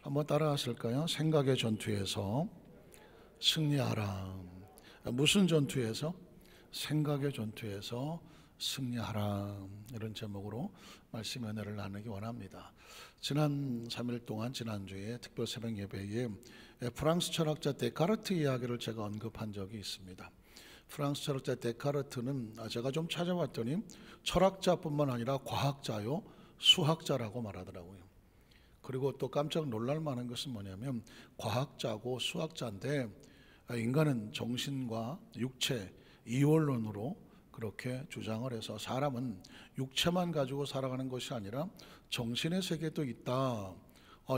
한번 따라 하실까요? 생각의 전투에서 승리하라. 무슨 전투에서? 생각의 전투에서 승리하라. 이런 제목으로 말씀 은혜를 나누기 원합니다. 지난 3일 동안 지난주에 특별 새벽 예배에 프랑스 철학자 데카르트 이야기를 제가 언급한 적이 있습니다. 프랑스 철학자 데카르트는 제가 좀 찾아봤더니 철학자뿐만 아니라 과학자요, 수학자라고 말하더라고요. 그리고 또 깜짝 놀랄 만한 것은 뭐냐면 과학자고 수학자인데 인간은 정신과 육체 이원론으로 그렇게 주장을 해서 사람은 육체만 가지고 살아가는 것이 아니라 정신의 세계도 있다,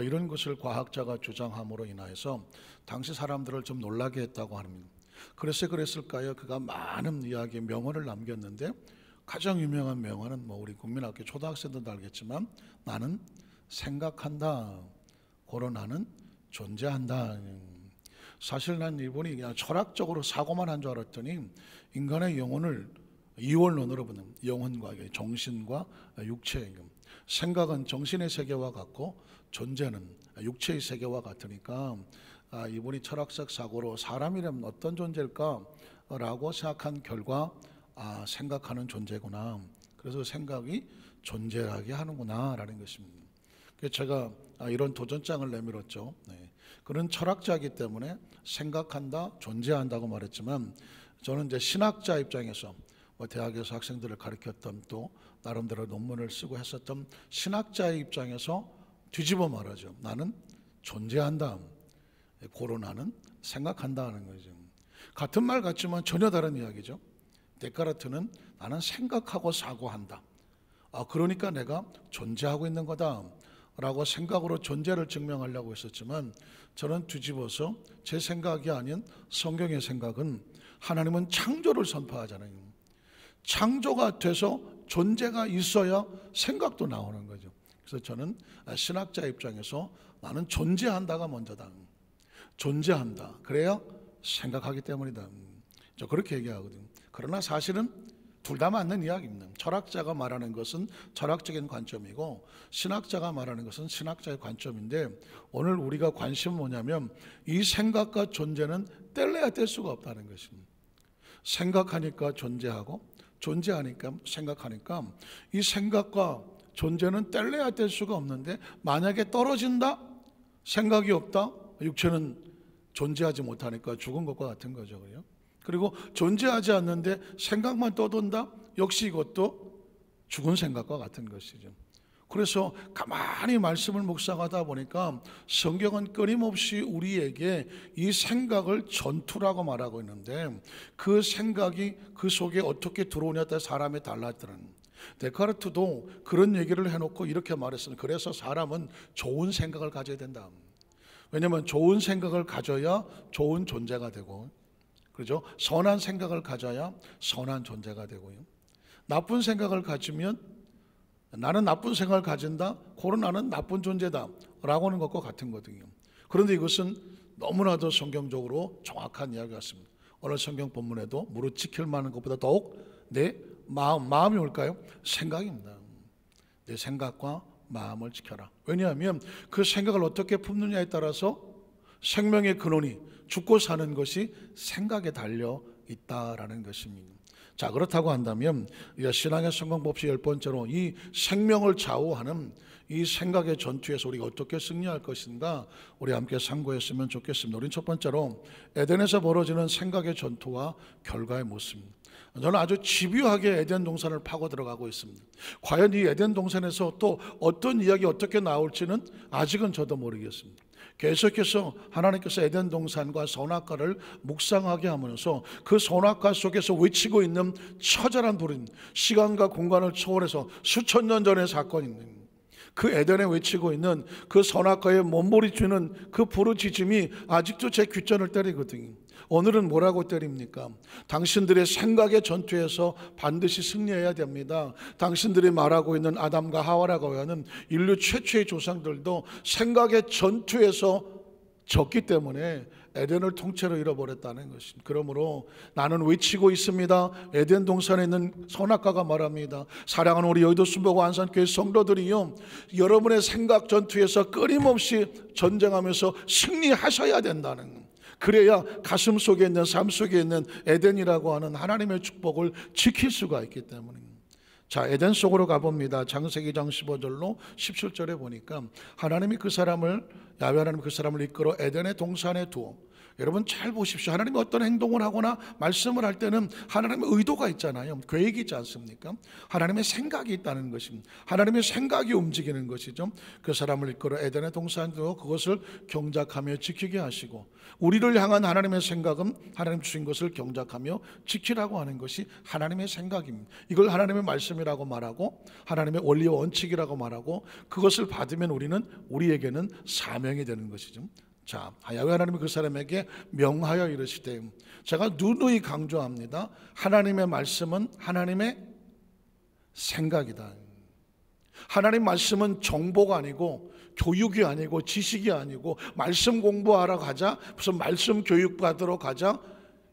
이런 것을 과학자가 주장함으로 인하여서 당시 사람들을 좀 놀라게 했다고 합니다. 그랬을까요? 그가 많은 이야기 명언을 남겼는데 가장 유명한 명언은 우리 국민학교 초등학생들도 알겠지만 나는 생각한다, 고로 나는 존재한다. 사실 난 이분이 그냥 철학적으로 사고만 한 줄 알았더니 인간의 영혼을 이원론으로 보는 영혼과 정신과 육체, 생각은 정신의 세계와 같고 존재는 육체의 세계와 같으니까 이분이 철학적 사고로 사람이라면 어떤 존재일까 라고 생각한 결과 생각하는 존재구나, 그래서 생각이 존재하게 하는구나 라는 것입니다. 그래서 제가 이런 도전장을 내밀었죠. 그런 철학자이기 때문에 생각한다, 존재한다고 말했지만 저는 이제 신학자 입장에서 대학에서 학생들을 가르쳤던 또 나름대로 논문을 쓰고 했었던 신학자의 입장에서 뒤집어 말하죠. 나는 존재한다, 고로 나는 생각한다는 거죠. 같은 말 같지만 전혀 다른 이야기죠. 데카르트는 나는 생각하고 사고한다, 그러니까 내가 존재하고 있는 거다 라고 생각으로 존재를 증명하려고 했었지만 저는 뒤집어서 제 생각이 아닌 성경의 생각은 하나님은 창조를 선포하잖아요. 창조가 돼서 존재가 있어야 생각도 나오는 거죠. 그래서 저는 신학자 입장에서 나는 존재한다가 먼저다. 존재한다, 그래야 생각하기 때문이다. 저 그렇게 얘기하거든요. 그러나 사실은 둘 다 맞는 이야기입니다. 철학자가 말하는 것은 철학적인 관점이고 신학자가 말하는 것은 신학자의 관점인데 오늘 우리가 관심은 뭐냐면 이 생각과 존재는 뗄래야 뗄 수가 없다는 것입니다. 생각하니까 존재하고 존재하니까 생각하니까 이 생각과 존재는 뗄래야 뗄 수가 없는데 만약에 떨어진다? 생각이 없다? 육체는 존재하지 못하니까 죽은 것과 같은 거죠. 그리고 존재하지 않는데 생각만 떠돈다? 역시 이것도 죽은 생각과 같은 것이죠. 그래서 가만히 말씀을 묵상하다 보니까 성경은 끊임없이 우리에게 이 생각을 전투라고 말하고 있는데 그 생각이 그 속에 어떻게 들어오냐에 따라 사람이 달라지는, 데카르트도 그런 얘기를 해놓고 이렇게 말했습니다. 그래서 사람은 좋은 생각을 가져야 된다. 왜냐하면 좋은 생각을 가져야 좋은 존재가 되고, 그렇죠? 선한 생각을 가져야 선한 존재가 되고요. 나쁜 생각을 가지면 나는 나쁜 생각을 가진다, 고로 나는 나쁜 존재다 라고 하는 것과 같은 거거든요. 그런데 이것은 너무나도 성경적으로 정확한 이야기 같습니다. 오늘 성경 본문에도 무릇 지킬 만한 것보다 더욱 내 마음이 올까요? 생각입니다. 내 생각과 마음을 지켜라. 왜냐하면 그 생각을 어떻게 품느냐에 따라서 생명의 근원이 죽고 사는 것이 생각에 달려 있다라는 것입니다. 자, 그렇다고 한다면 신앙의 성공 법칙 10번째로 이 생명을 좌우하는 이 생각의 전투에서 우리가 어떻게 승리할 것인가 우리 함께 상고했으면 좋겠습니다. 우린 첫 번째로 에덴에서 벌어지는 생각의 전투와 결과의 모습입니다. 저는 아주 집요하게 에덴 동산을 파고 들어가고 있습니다. 과연 이 에덴 동산에서 또 어떤 이야기 어떻게 나올지는 아직은 저도 모르겠습니다. 계속해서 하나님께서 에덴 동산과 선악과를 묵상하게 하면서 그 선악과 속에서 외치고 있는 처절한 불임, 시간과 공간을 초월해서 수천 년 전의 사건입니다. 그 에덴에 외치고 있는 그 선악과에 몸부림치는 그 부르짖음이 아직도 제 귓전을 때리거든요. 오늘은 뭐라고 때립니까? 당신들의 생각의 전투에서 반드시 승리해야 됩니다. 당신들이 말하고 있는 아담과 하와라고 하는 인류 최초의 조상들도 생각의 전투에서 졌기 때문에 에덴을 통째로 잃어버렸다는 것입니다. 그러므로 나는 외치고 있습니다. 에덴 동산에 있는 선악과가 말합니다. 사랑하는 우리 여의도 순복음 안산교회 성도들이요, 여러분의 생각 전투에서 끊임없이 전쟁하면서 승리하셔야 된다는 것. 그래야 가슴 속에 있는, 삶 속에 있는 에덴이라고 하는 하나님의 축복을 지킬 수가 있기 때문입니다. 자, 에덴 속으로 가봅니다. 창세기 2장 15절로 17절에 보니까 하나님이 그 사람을, 야훼 하나님이 그 사람을 이끌어 에덴의 동산에 두어. 여러분 잘 보십시오. 하나님이 어떤 행동을 하거나 말씀을 할 때는 하나님의 의도가 있잖아요. 계획이 있지 않습니까? 하나님의 생각이 있다는 것입니다. 하나님의 생각이 움직이는 것이죠. 그 사람을 이끌어 에덴의 동산에 두어 그것을 경작하며 지키게 하시고, 우리를 향한 하나님의 생각은 하나님 주신 것을 경작하며 지키라고 하는 것이 하나님의 생각입니다. 이걸 하나님의 말씀이라고 말하고 하나님의 원리와 원칙이라고 말하고, 그것을 받으면 우리에게는 사명이 되는 것이죠. 자, 야훼 하나님이 그 사람에게 명하여 이르시되, 제가 누누이 강조합니다. 하나님의 말씀은 하나님의 생각이다. 하나님 말씀은 정보가 아니고 교육이 아니고 지식이 아니고 말씀 공부하러 가자, 무슨 말씀 교육 받으러 가자,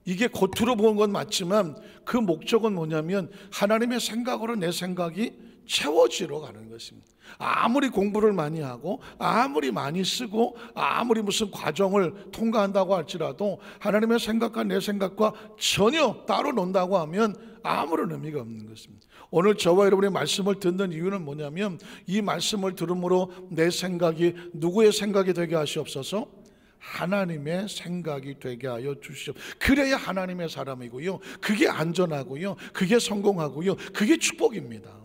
이게 겉으로 보는 건 맞지만 그 목적은 뭐냐면 하나님의 생각으로 내 생각이 채워지러 가는 것입니다. 아무리 공부를 많이 하고 아무리 많이 쓰고 아무리 무슨 과정을 통과한다고 할지라도 하나님의 생각과 내 생각과 전혀 따로 논다고 하면 아무런 의미가 없는 것입니다. 오늘 저와 여러분의 말씀을 듣는 이유는 뭐냐면, 이 말씀을 들음으로 내 생각이 누구의 생각이 되게 하시옵소서? 하나님의 생각이 되게 하여 주시오. 그래야 하나님의 사람이고요, 그게 안전하고요, 그게 성공하고요, 그게 축복입니다.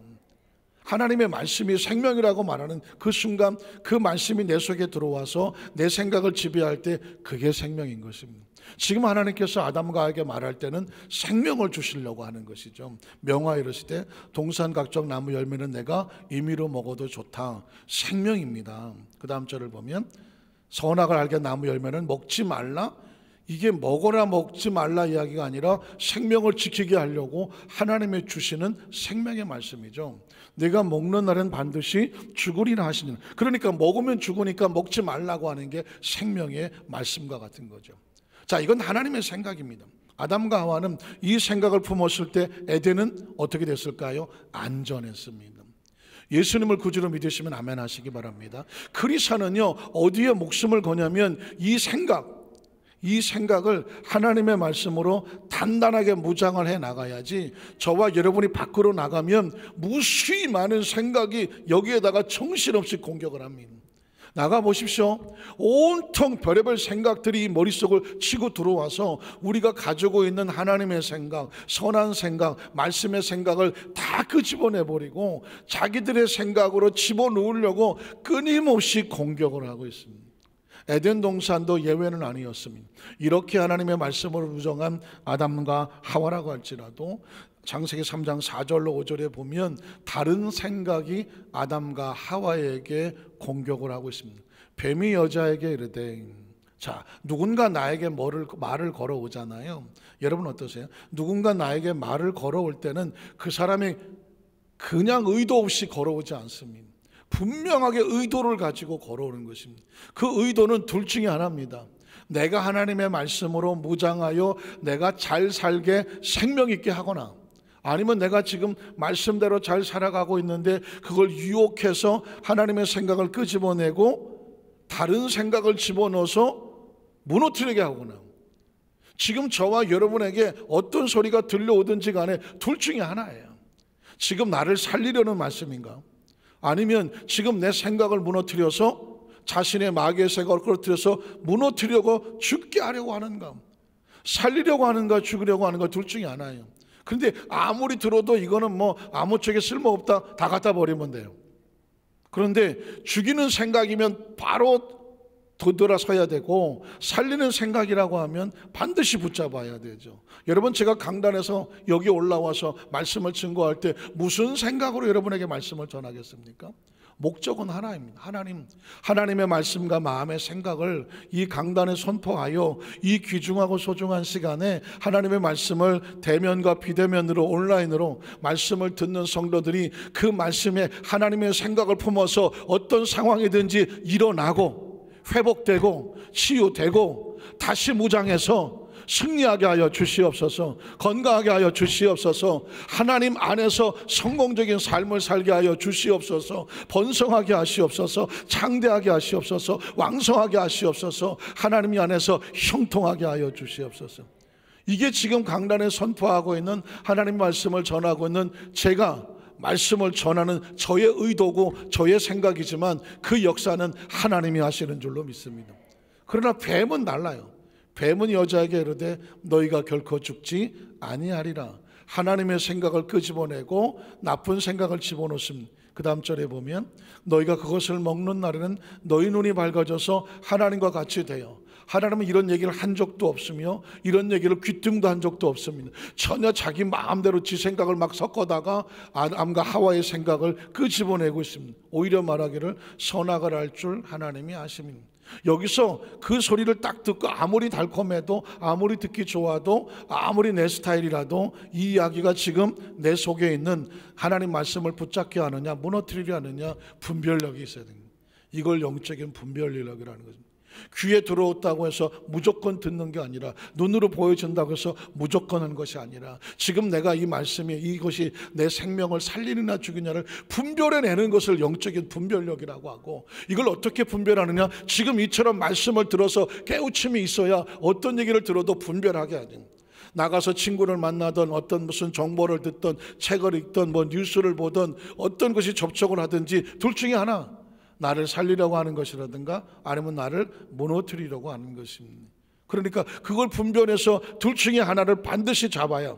하나님의 말씀이 생명이라고 말하는 그 순간, 그 말씀이 내 속에 들어와서 내 생각을 지배할 때 그게 생명인 것입니다. 지금 하나님께서 아담과 하에게 말할 때는 생명을 주시려고 하는 것이죠. 명하여 이르시되 동산 각종 나무 열매는 내가 임의로 먹어도 좋다. 생명입니다. 그 다음 절을 보면 선악을 알게 나무 열매는 먹지 말라. 이게 먹어라 먹지 말라 이야기가 아니라 생명을 지키게 하려고 하나님의 주시는 생명의 말씀이죠. 내가 먹는 날은 반드시 죽으리라 하시는, 그러니까 먹으면 죽으니까 먹지 말라고 하는 게 생명의 말씀과 같은 거죠. 자, 이건 하나님의 생각입니다. 아담과 하와는 이 생각을 품었을 때 에덴은 어떻게 됐을까요? 안전했습니다. 예수님을 구주로 믿으시면 아멘 하시기 바랍니다. 크리스천은요, 어디에 목숨을 거냐면 이 생각을 하나님의 말씀으로 단단하게 무장을 해 나가야지, 저와 여러분이 밖으로 나가면 무수히 많은 생각이 여기에다가 정신없이 공격을 합니다. 나가 보십시오. 온통 별의별 생각들이 머릿속을 치고 들어와서 우리가 가지고 있는 하나님의 생각, 선한 생각, 말씀의 생각을 다 끄집어내버리고 자기들의 생각으로 집어넣으려고 끊임없이 공격을 하고 있습니다. 에덴 동산도 예외는 아니었습니다. 이렇게 하나님의 말씀으로 무정한 아담과 하와라고 할지라도 창세기 3장 4절로 5절에 보면 다른 생각이 아담과 하와에게 공격을 하고 있습니다. 뱀이 여자에게 이르되, 자, 누군가 나에게 말을 걸어오잖아요. 여러분 어떠세요? 누군가 나에게 말을 걸어올 때는 그 사람이 그냥 의도 없이 걸어오지 않습니다. 분명하게 의도를 가지고 걸어오는 것입니다. 그 의도는 둘 중에 하나입니다. 내가 하나님의 말씀으로 무장하여 내가 잘 살게 생명 있게 하거나, 아니면 내가 지금 말씀대로 잘 살아가고 있는데 그걸 유혹해서 하나님의 생각을 끄집어내고 다른 생각을 집어넣어서 무너뜨리게 하거나, 지금 저와 여러분에게 어떤 소리가 들려오든지 간에 둘 중에 하나예요. 지금 나를 살리려는 말씀인가? 아니면 지금 내 생각을 무너뜨려서 자신의 마귀의 생각을 끌어들여서 무너뜨리려고 죽게 하려고 하는가? 살리려고 하는가 죽으려고 하는가? 둘 중에 하나예요. 그런데 아무리 들어도 이거는 뭐 아무 쪽에 쓸모없다, 다 갖다 버리면 돼요. 그런데 죽이는 생각이면 바로 되돌아서야 되고, 살리는 생각이라고 하면 반드시 붙잡아야 되죠. 여러분, 제가 강단에서 여기 올라와서 말씀을 증거할 때 무슨 생각으로 여러분에게 말씀을 전하겠습니까? 목적은 하나입니다. 하나님의 말씀과 마음의 생각을 이 강단에 선포하여 이 귀중하고 소중한 시간에 하나님의 말씀을 대면과 비대면으로 온라인으로 말씀을 듣는 성도들이 그 말씀에 하나님의 생각을 품어서 어떤 상황이든지 일어나고 회복되고 치유되고 다시 무장해서 승리하게 하여 주시옵소서. 건강하게 하여 주시옵소서. 하나님 안에서 성공적인 삶을 살게 하여 주시옵소서. 번성하게 하시옵소서. 창대하게 하시옵소서. 왕성하게 하시옵소서. 하나님 안에서 형통하게 하여 주시옵소서. 이게 지금 강단에 선포하고 있는 하나님 말씀을 전하고 있는 제가 말씀을 전하는 저의 의도고 저의 생각이지만 그 역사는 하나님이 하시는 줄로 믿습니다. 그러나 뱀은 달라요. 뱀은 여자에게 이르되 너희가 결코 죽지 아니하리라. 하나님의 생각을 끄집어내고 나쁜 생각을 집어넣습니다. 그 다음 절에 보면 너희가 그것을 먹는 날에는 너희 눈이 밝아져서 하나님과 같이 되어. 하나님은 이런 얘기를 한 적도 없으며 이런 얘기를 귀등도 한 적도 없습니다. 전혀 자기 마음대로 지 생각을 막 섞어다가 아담과 하와의 생각을 끄집어내고 있습니다. 오히려 말하기를 선악을 알 줄 하나님이 아십니다. 여기서 그 소리를 딱 듣고 아무리 달콤해도 아무리 듣기 좋아도 아무리 내 스타일이라도 이 이야기가 지금 내 속에 있는 하나님 말씀을 붙잡게 하느냐 무너뜨리려 하느냐 분별력이 있어야 됩니다. 이걸 영적인 분별력이라는 거죠. 귀에 들어왔다고 해서 무조건 듣는 게 아니라 눈으로 보여준다고 해서 무조건 하는 것이 아니라 지금 내가 이 말씀이 이것이 내 생명을 살리느냐 죽이냐를 분별해내는 것을 영적인 분별력이라고 하고 이걸 어떻게 분별하느냐 지금 이처럼 말씀을 들어서 깨우침이 있어야 어떤 얘기를 들어도 분별하게 하죠. 나가서 친구를 만나던 어떤 무슨 정보를 듣던 책을 읽던 뭐 뉴스를 보던 어떤 것이 접촉을 하든지 둘 중에 하나 나를 살리려고 하는 것이라든가 아니면 나를 무너뜨리려고 하는 것입니다. 그러니까 그걸 분별해서 둘 중에 하나를 반드시 잡아야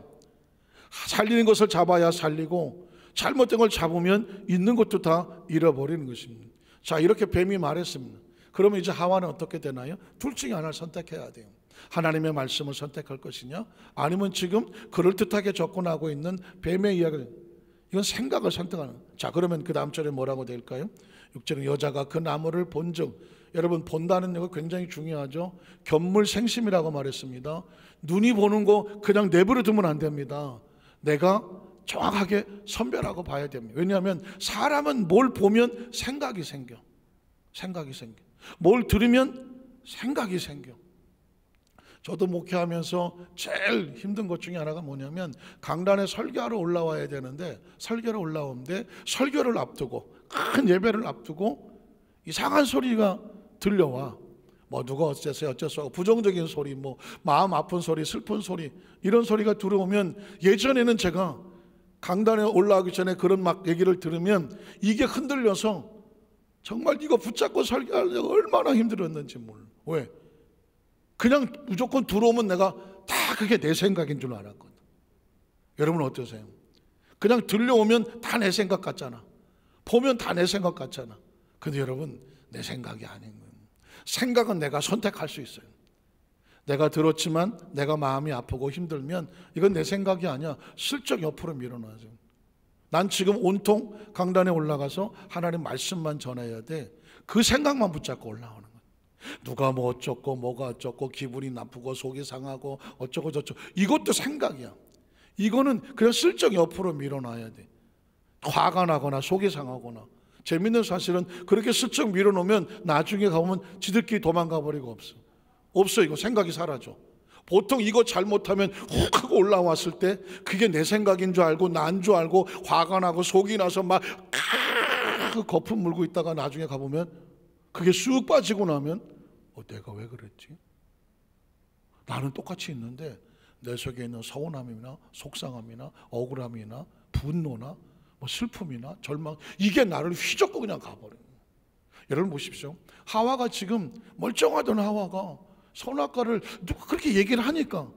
살리는 것을 잡아야 살리고 잘못된 걸 잡으면 있는 것도 다 잃어버리는 것입니다. 자 이렇게 뱀이 말했습니다. 그러면 이제 하와는 어떻게 되나요? 둘 중에 하나를 선택해야 돼요. 하나님의 말씀을 선택할 것이냐 아니면 지금 그럴듯하게 접근하고 있는 뱀의 이야기를 이건 생각을 선택하는. 자 그러면 그 다음 절에 뭐라고 될까요? 6절은 여자가 그 나무를 본즉 여러분 본다는 거 굉장히 중요하죠. 견물생심이라고 말했습니다. 눈이 보는 거 그냥 내버려 두면 안 됩니다. 내가 정확하게 선별하고 봐야 됩니다. 왜냐하면 사람은 뭘 보면 생각이 생겨. 뭘 들으면 생각이 생겨. 저도 목회하면서 제일 힘든 것 중에 하나가 뭐냐면 강단에 설교하러 올라와야 되는데 설교를 올라오는데 설교를 앞두고 큰 예배를 앞두고 이상한 소리가 들려와. 뭐 누가 어째서 부정적인 소리, 뭐 마음 아픈 소리, 슬픈 소리 이런 소리가 들어오면 예전에는 제가 강단에 올라가기 전에 그런 막 얘기를 들으면 이게 흔들려서 정말 이거 붙잡고 설교하려고 얼마나 힘들었는지 몰라. 왜? 그냥 무조건 들어오면 내가 다 그게 내 생각인 줄 알았거든. 여러분 어떠세요? 그냥 들려오면 다 내 생각 같잖아. 보면 다 내 생각 같잖아. 근데 여러분 내 생각이 아닌 거예요. 생각은 내가 선택할 수 있어요. 내가 들었지만 내가 마음이 아프고 힘들면 이건 내 생각이 아니야. 슬쩍 옆으로 밀어놔야죠. 난 지금 온통 강단에 올라가서 하나님 말씀만 전해야 돼. 그 생각만 붙잡고 올라오는 거예요. 누가 뭐 어쩌고 뭐가 어쩌고 기분이 나쁘고 속이 상하고 어쩌고 저쩌고 이것도 생각이야. 이거는 그냥 슬쩍 옆으로 밀어놔야 돼. 화가 나거나 속이 상하거나. 재밌는 사실은 그렇게 슬쩍 밀어놓으면 나중에 가보면 지들끼리 도망가 버리고 없어. 이거 생각이 사라져. 보통 이거 잘못하면 훅 하고 올라왔을 때 그게 내 생각인 줄 알고 난 줄 알고 화가 나고 속이 나서 막 거품 물고 있다가 나중에 가보면 그게 쑥 빠지고 나면 내가 왜 그랬지? 나는 똑같이 있는데 내 속에 있는 서운함이나 속상함이나 억울함이나 분노나 뭐 슬픔이나 절망 이게 나를 휘젓고 그냥 가버려요. 여러분 보십시오. 하와가 지금 멀쩡하던 하와가 선악과를 누가 그렇게 얘기를 하니까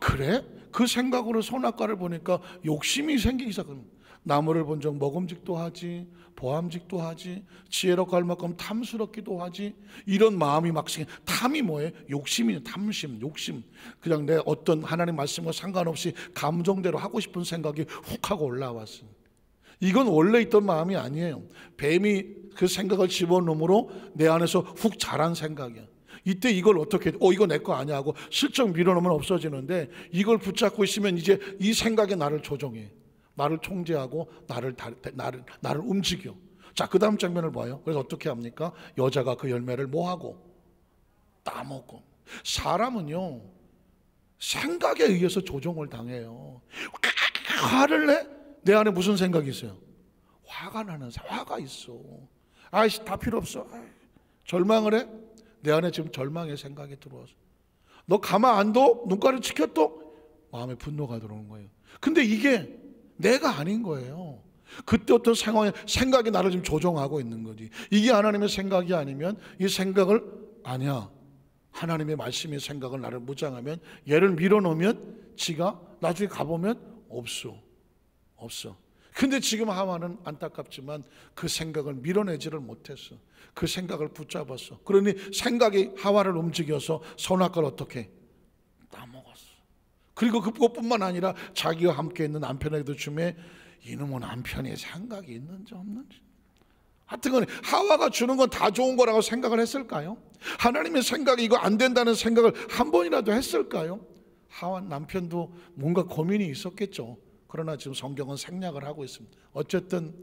그래? 그 생각으로 선악과를 보니까 욕심이 생기기 시작합니다. 나무를 본 적 먹음직도 하지 보암직도 하지 지혜롭고 할 만큼 탐스럽기도 하지 이런 마음이 막 생겨. 탐이 뭐예요? 욕심이에요. 탐심, 욕심. 그냥 내 어떤 하나님 말씀과 상관없이 감정대로 하고 싶은 생각이 훅 하고 올라왔어요. 이건 원래 있던 마음이 아니에요. 뱀이 그 생각을 집어넣음으로 내 안에서 훅 자란 생각이야. 이때 이걸 어떻게 이거 내 거 아니야 하고 슬쩍 밀어넣으면 없어지는데 이걸 붙잡고 있으면 이제 이 생각이 나를 조종해. 나를 통제하고 나를 움직여. 자, 그 다음 장면을 봐요. 그래서 어떻게 합니까? 여자가 그 열매를 뭐 하고? 따먹고. 사람은요 생각에 의해서 조종을 당해요. 화를 내? 내 안에 무슨 생각이 있어요? 화가 나는 화가 있어. 아이씨 다 필요 없어. 절망을 해? 내 안에 지금 절망의 생각이 들어와서. 너 가만 안 둬? 눈가를 치켜도 마음에 분노가 들어오는 거예요. 근데 이게 내가 아닌 거예요. 그때 어떤 상황에 생각이 나를 지금 조종하고 있는 거지. 이게 하나님의 생각이 아니면 이 생각을 아니야. 하나님의 말씀의 생각을 나를 무장하면 얘를 밀어놓으면 지가 나중에 가보면 없어. 근데 지금 하와는 안타깝지만 그 생각을 밀어내지를 못했어. 그 생각을 붙잡았어. 그러니 생각이 하와를 움직여서 선악과를 어떻게 따먹었어. 그리고 그것뿐만 아니라 자기와 함께 있는 남편에게도 주매 이놈은 남편의 생각이 있는지 없는지. 하여튼 하와가 주는 건 다 좋은 거라고 생각을 했을까요? 하나님의 생각이 이거 안 된다는 생각을 한 번이라도 했을까요? 하와 남편도 뭔가 고민이 있었겠죠. 그러나 지금 성경은 생략을 하고 있습니다. 어쨌든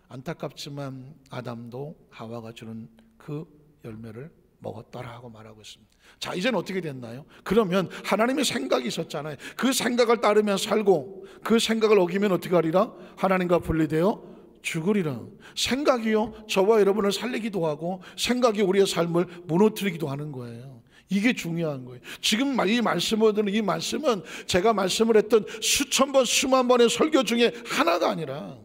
안타깝지만 아담도 하와가 주는 그 열매를 먹었더라 하고 말하고 있습니다. 자, 이제는 어떻게 됐나요? 그러면 하나님의 생각이 있었잖아요. 그 생각을 따르며 살고 그 생각을 어기면 어떻게 하리라? 하나님과 분리되어 죽으리라. 생각이요 저와 여러분을 살리기도 하고 생각이 우리의 삶을 무너뜨리기도 하는 거예요. 이게 중요한 거예요. 지금 이 말씀을 듣는 이 말씀은 제가 말씀을 했던 수천 번 수만 번의 설교 중에 하나가 아니라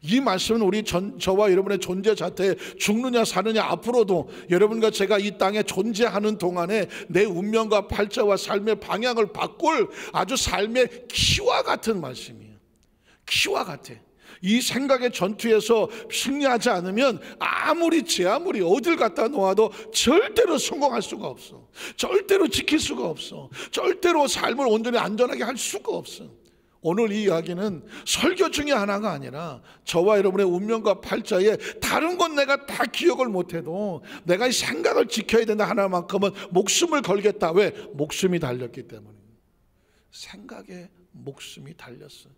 이 말씀은 우리 저와 여러분의 존재 자체에 죽느냐 사느냐 앞으로도 여러분과 제가 이 땅에 존재하는 동안에 내 운명과 팔자와 삶의 방향을 바꿀 아주 삶의 키와 같은 말씀이에요. 키와 같아. 이 생각의 전투에서 승리하지 않으면 아무리 어딜 갖다 놓아도 절대로 성공할 수가 없어. 절대로 지킬 수가 없어. 절대로 삶을 온전히 안전하게 할 수가 없어. 오늘 이 이야기는 설교 중에 하나가 아니라 저와 여러분의 운명과 팔자에 다른 건 내가 다 기억을 못해도 내가 이 생각을 지켜야 된다 하나만큼은 목숨을 걸겠다. 왜? 목숨이 달렸기 때문에. 생각에 목숨이 달렸어.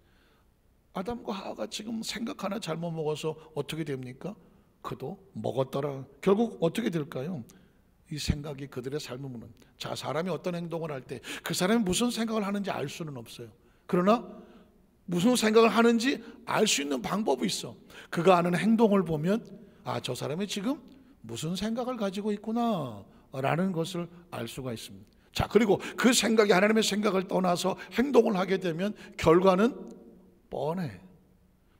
아담과 하와가 지금 생각 하나 잘못 먹어서 어떻게 됩니까? 그도 먹었더라. 결국 어떻게 될까요? 이 생각이 그들의 삶을 무는. 자, 사람이 어떤 행동을 할 때 그 사람이 무슨 생각을 하는지 알 수는 없어요. 그러나 무슨 생각을 하는지 알 수 있는 방법이 있어. 그가 하는 행동을 보면 아, 저 사람이 지금 무슨 생각을 가지고 있구나 라는 것을 알 수가 있습니다. 자, 그리고 그 생각이 하나님의 생각을 떠나서 행동을 하게 되면 결과는 뻔해.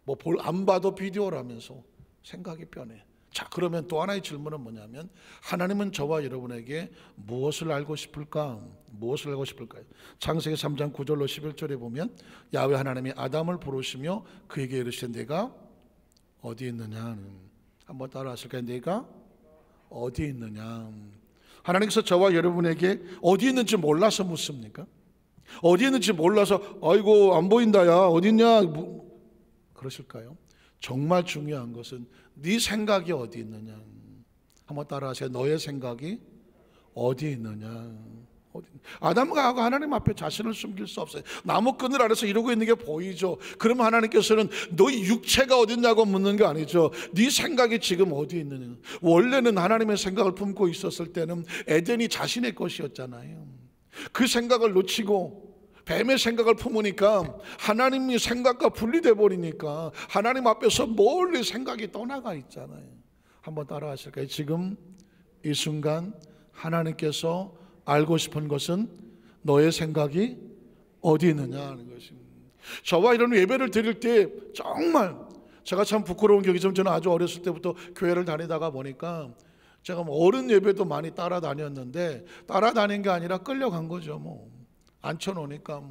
뭐 안 봐도 비디오라면서 생각이 뻔해. 자, 그러면 또 하나의 질문은 뭐냐면 하나님은 저와 여러분에게 무엇을 알고 싶을까? 무엇을 알고 싶을까요? 창세기 3장 9절로 11절에 보면 야훼 하나님이 아담을 부르시며 그에게 이르시되 내가 어디 있느냐? 한번 따라 하실까요? 내가 어디 있느냐? 하나님께서 저와 여러분에게 어디 있는지 몰라서 묻습니까? 어디 있는지 몰라서 아이고 안 보인다야 어디 있냐 그러실까요? 정말 중요한 것은 네 생각이 어디 있느냐. 한번 따라하세요. 너의 생각이 어디 있느냐. 아담과 하와 하나님 앞에 자신을 숨길 수 없어요. 나무 그늘 아래서 이러고 있는 게 보이죠. 그러면 하나님께서는 너희 육체가 어디 있냐고 묻는 게 아니죠. 네 생각이 지금 어디 있느냐. 원래는 하나님의 생각을 품고 있었을 때는 에덴이 자신의 것이었잖아요. 그 생각을 놓치고 뱀의 생각을 품으니까 하나님의 생각과 분리돼 버리니까 하나님 앞에서 멀리 생각이 떠나가 있잖아요. 한번 따라 하실까요? 지금 이 순간 하나님께서 알고 싶은 것은 너의 생각이 어디 있느냐 하는 것입니다. 저와 이런 예배를 드릴 때 정말 제가 참 부끄러운 격이지만 저는 아주 어렸을 때부터 교회를 다니다가 보니까 제가 어른 예배도 많이 따라다녔는데 따라다닌 게 아니라 끌려간 거죠. 앉혀놓으니까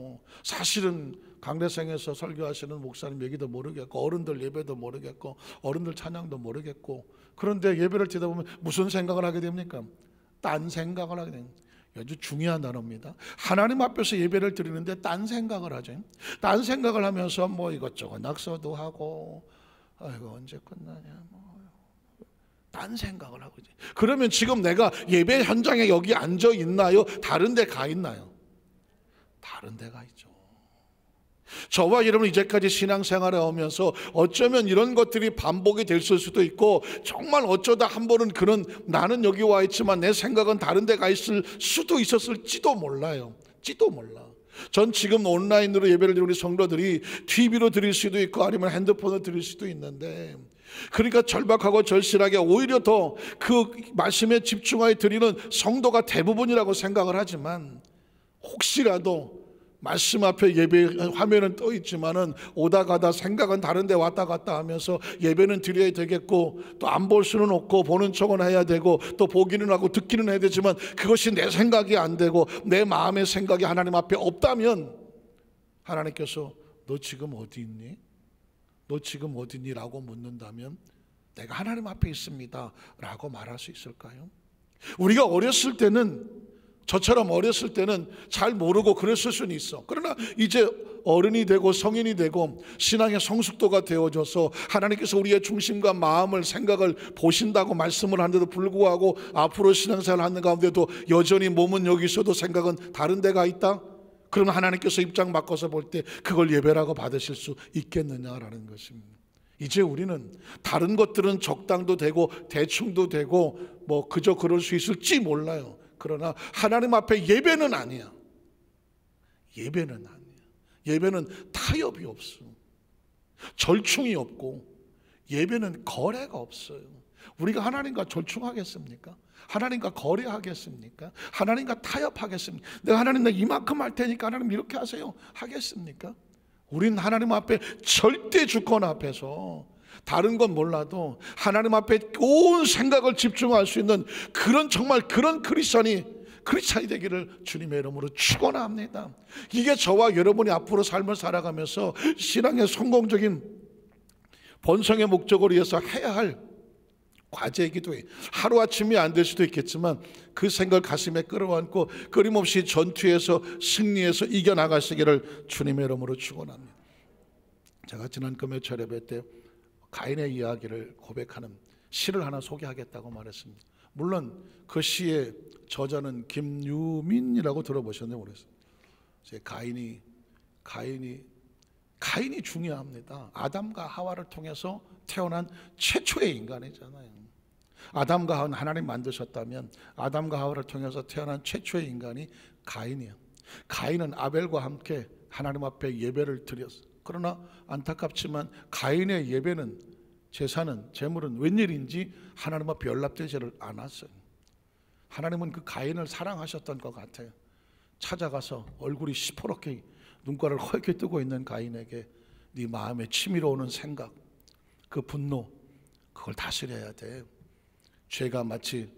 사실은 강대상에서 설교하시는 목사님 얘기도 모르겠고 어른들 예배도 모르겠고 어른들 찬양도 모르겠고 그런데 예배를 드리다 보면 무슨 생각을 하게 됩니까? 딴 생각을 하게 됩니다. 아주 중요한 단어입니다. 하나님 앞에서 예배를 드리는데 딴 생각을 하죠. 딴 생각을 하면서 이것저것 낙서도 하고 아이고 언제 끝나냐 딴 생각을 하고 있지. 그러면 지금 내가 예배 현장에 여기 앉아 있나요? 다른 데 가 있나요? 다른 데 가 있죠. 저와 여러분 이제까지 신앙생활에 오면서 어쩌면 이런 것들이 반복이 됐을 수도 있고, 정말 어쩌다 한 번은 그런 나는 여기 와 있지만 내 생각은 다른 데 가 있을 수도 있었을지도 몰라요. 지도 몰라. 전 지금 온라인으로 예배를 드리는 우리 성도들이 TV로 드릴 수도 있고 아니면 핸드폰으로 드릴 수도 있는데, 그러니까 절박하고 절실하게 오히려 더 그 말씀에 집중하여 드리는 성도가 대부분이라고 생각을 하지만, 혹시라도 말씀 앞에 예배 화면은 떠 있지만은 오다 가다 생각은 다른 데 왔다 갔다 하면서 예배는 드려야 되겠고, 또 안 볼 수는 없고 보는 척은 해야 되고 또 보기는 하고 듣기는 해야 되지만 그것이 내 생각이 안 되고 내 마음의 생각이 하나님 앞에 없다면, 하나님께서 너 지금 어디 있니? 너 지금 어디 있니? 라고 묻는다면 내가 하나님 앞에 있습니다 라고 말할 수 있을까요? 우리가 어렸을 때는, 저처럼 어렸을 때는 잘 모르고 그랬을 수는 있어. 그러나 이제 어른이 되고 성인이 되고 신앙의 성숙도가 되어져서 하나님께서 우리의 중심과 마음을, 생각을 보신다고 말씀을 하는데도 불구하고 앞으로 신앙생활을 하는 가운데도 여전히 몸은 여기 있어도 생각은 다른 데가 있다? 그러면 하나님께서 입장 바꿔서 볼 때 그걸 예배라고 받으실 수 있겠느냐라는 것입니다. 이제 우리는 다른 것들은 적당도 되고 대충도 되고 뭐 그저 그럴 수 있을지 몰라요. 그러나 하나님 앞에 예배는 아니야. 예배는 아니야. 예배는 타협이 없어. 절충이 없고 예배는 거래가 없어요. 우리가 하나님과 절충하겠습니까? 하나님과 거래하겠습니까? 하나님과 타협하겠습니까? 내가 하나님 나 이만큼 할 테니까 하나님 이렇게 하세요 하겠습니까? 우린 하나님 앞에 절대 주권 앞에서 다른 건 몰라도 하나님 앞에 온 생각을 집중할 수 있는 그런, 정말 그런 크리스찬이 되기를 주님의 이름으로 축원합니다. 이게 저와 여러분이 앞으로 삶을 살아가면서 신앙의 성공적인 번성의 목적을 위해서 해야 할 과제이기도 해요. 하루아침이 안 될 수도 있겠지만 그 생각을 가슴에 끌어안고 끊임없이 전투에서 승리해서 이겨나가시기를 주님의 이름으로 축원합니다. 제가 지난 금요일 예배 때 가인의 이야기를 고백하는 시를 하나 소개하겠다고 말했습니다. 물론 그 시의 저자는 김유민이라고 들어보셨는지 모르겠어요. 가인이 중요합니다. 아담과 하와를 통해서 태어난 최초의 인간이잖아요. 아담과 하와는 하나님 만드셨다면 아담과 하와를 통해서 태어난 최초의 인간이 가인이에요. 가인은 아벨과 함께 하나님 앞에 예배를 드렸어요. 그러나 안타깝지만 가인의 예배는, 제사는, 제물은 웬일인지 하나님 앞에 연락되지를 않았어요. 하나님은 그 가인을 사랑하셨던 것 같아요. 찾아가서 얼굴이 시퍼렇게 눈가를 허옇게 뜨고 있는 가인에게 네 마음에 치밀어 오는 생각, 그 분노, 그걸 다스려야 돼. 죄가 마치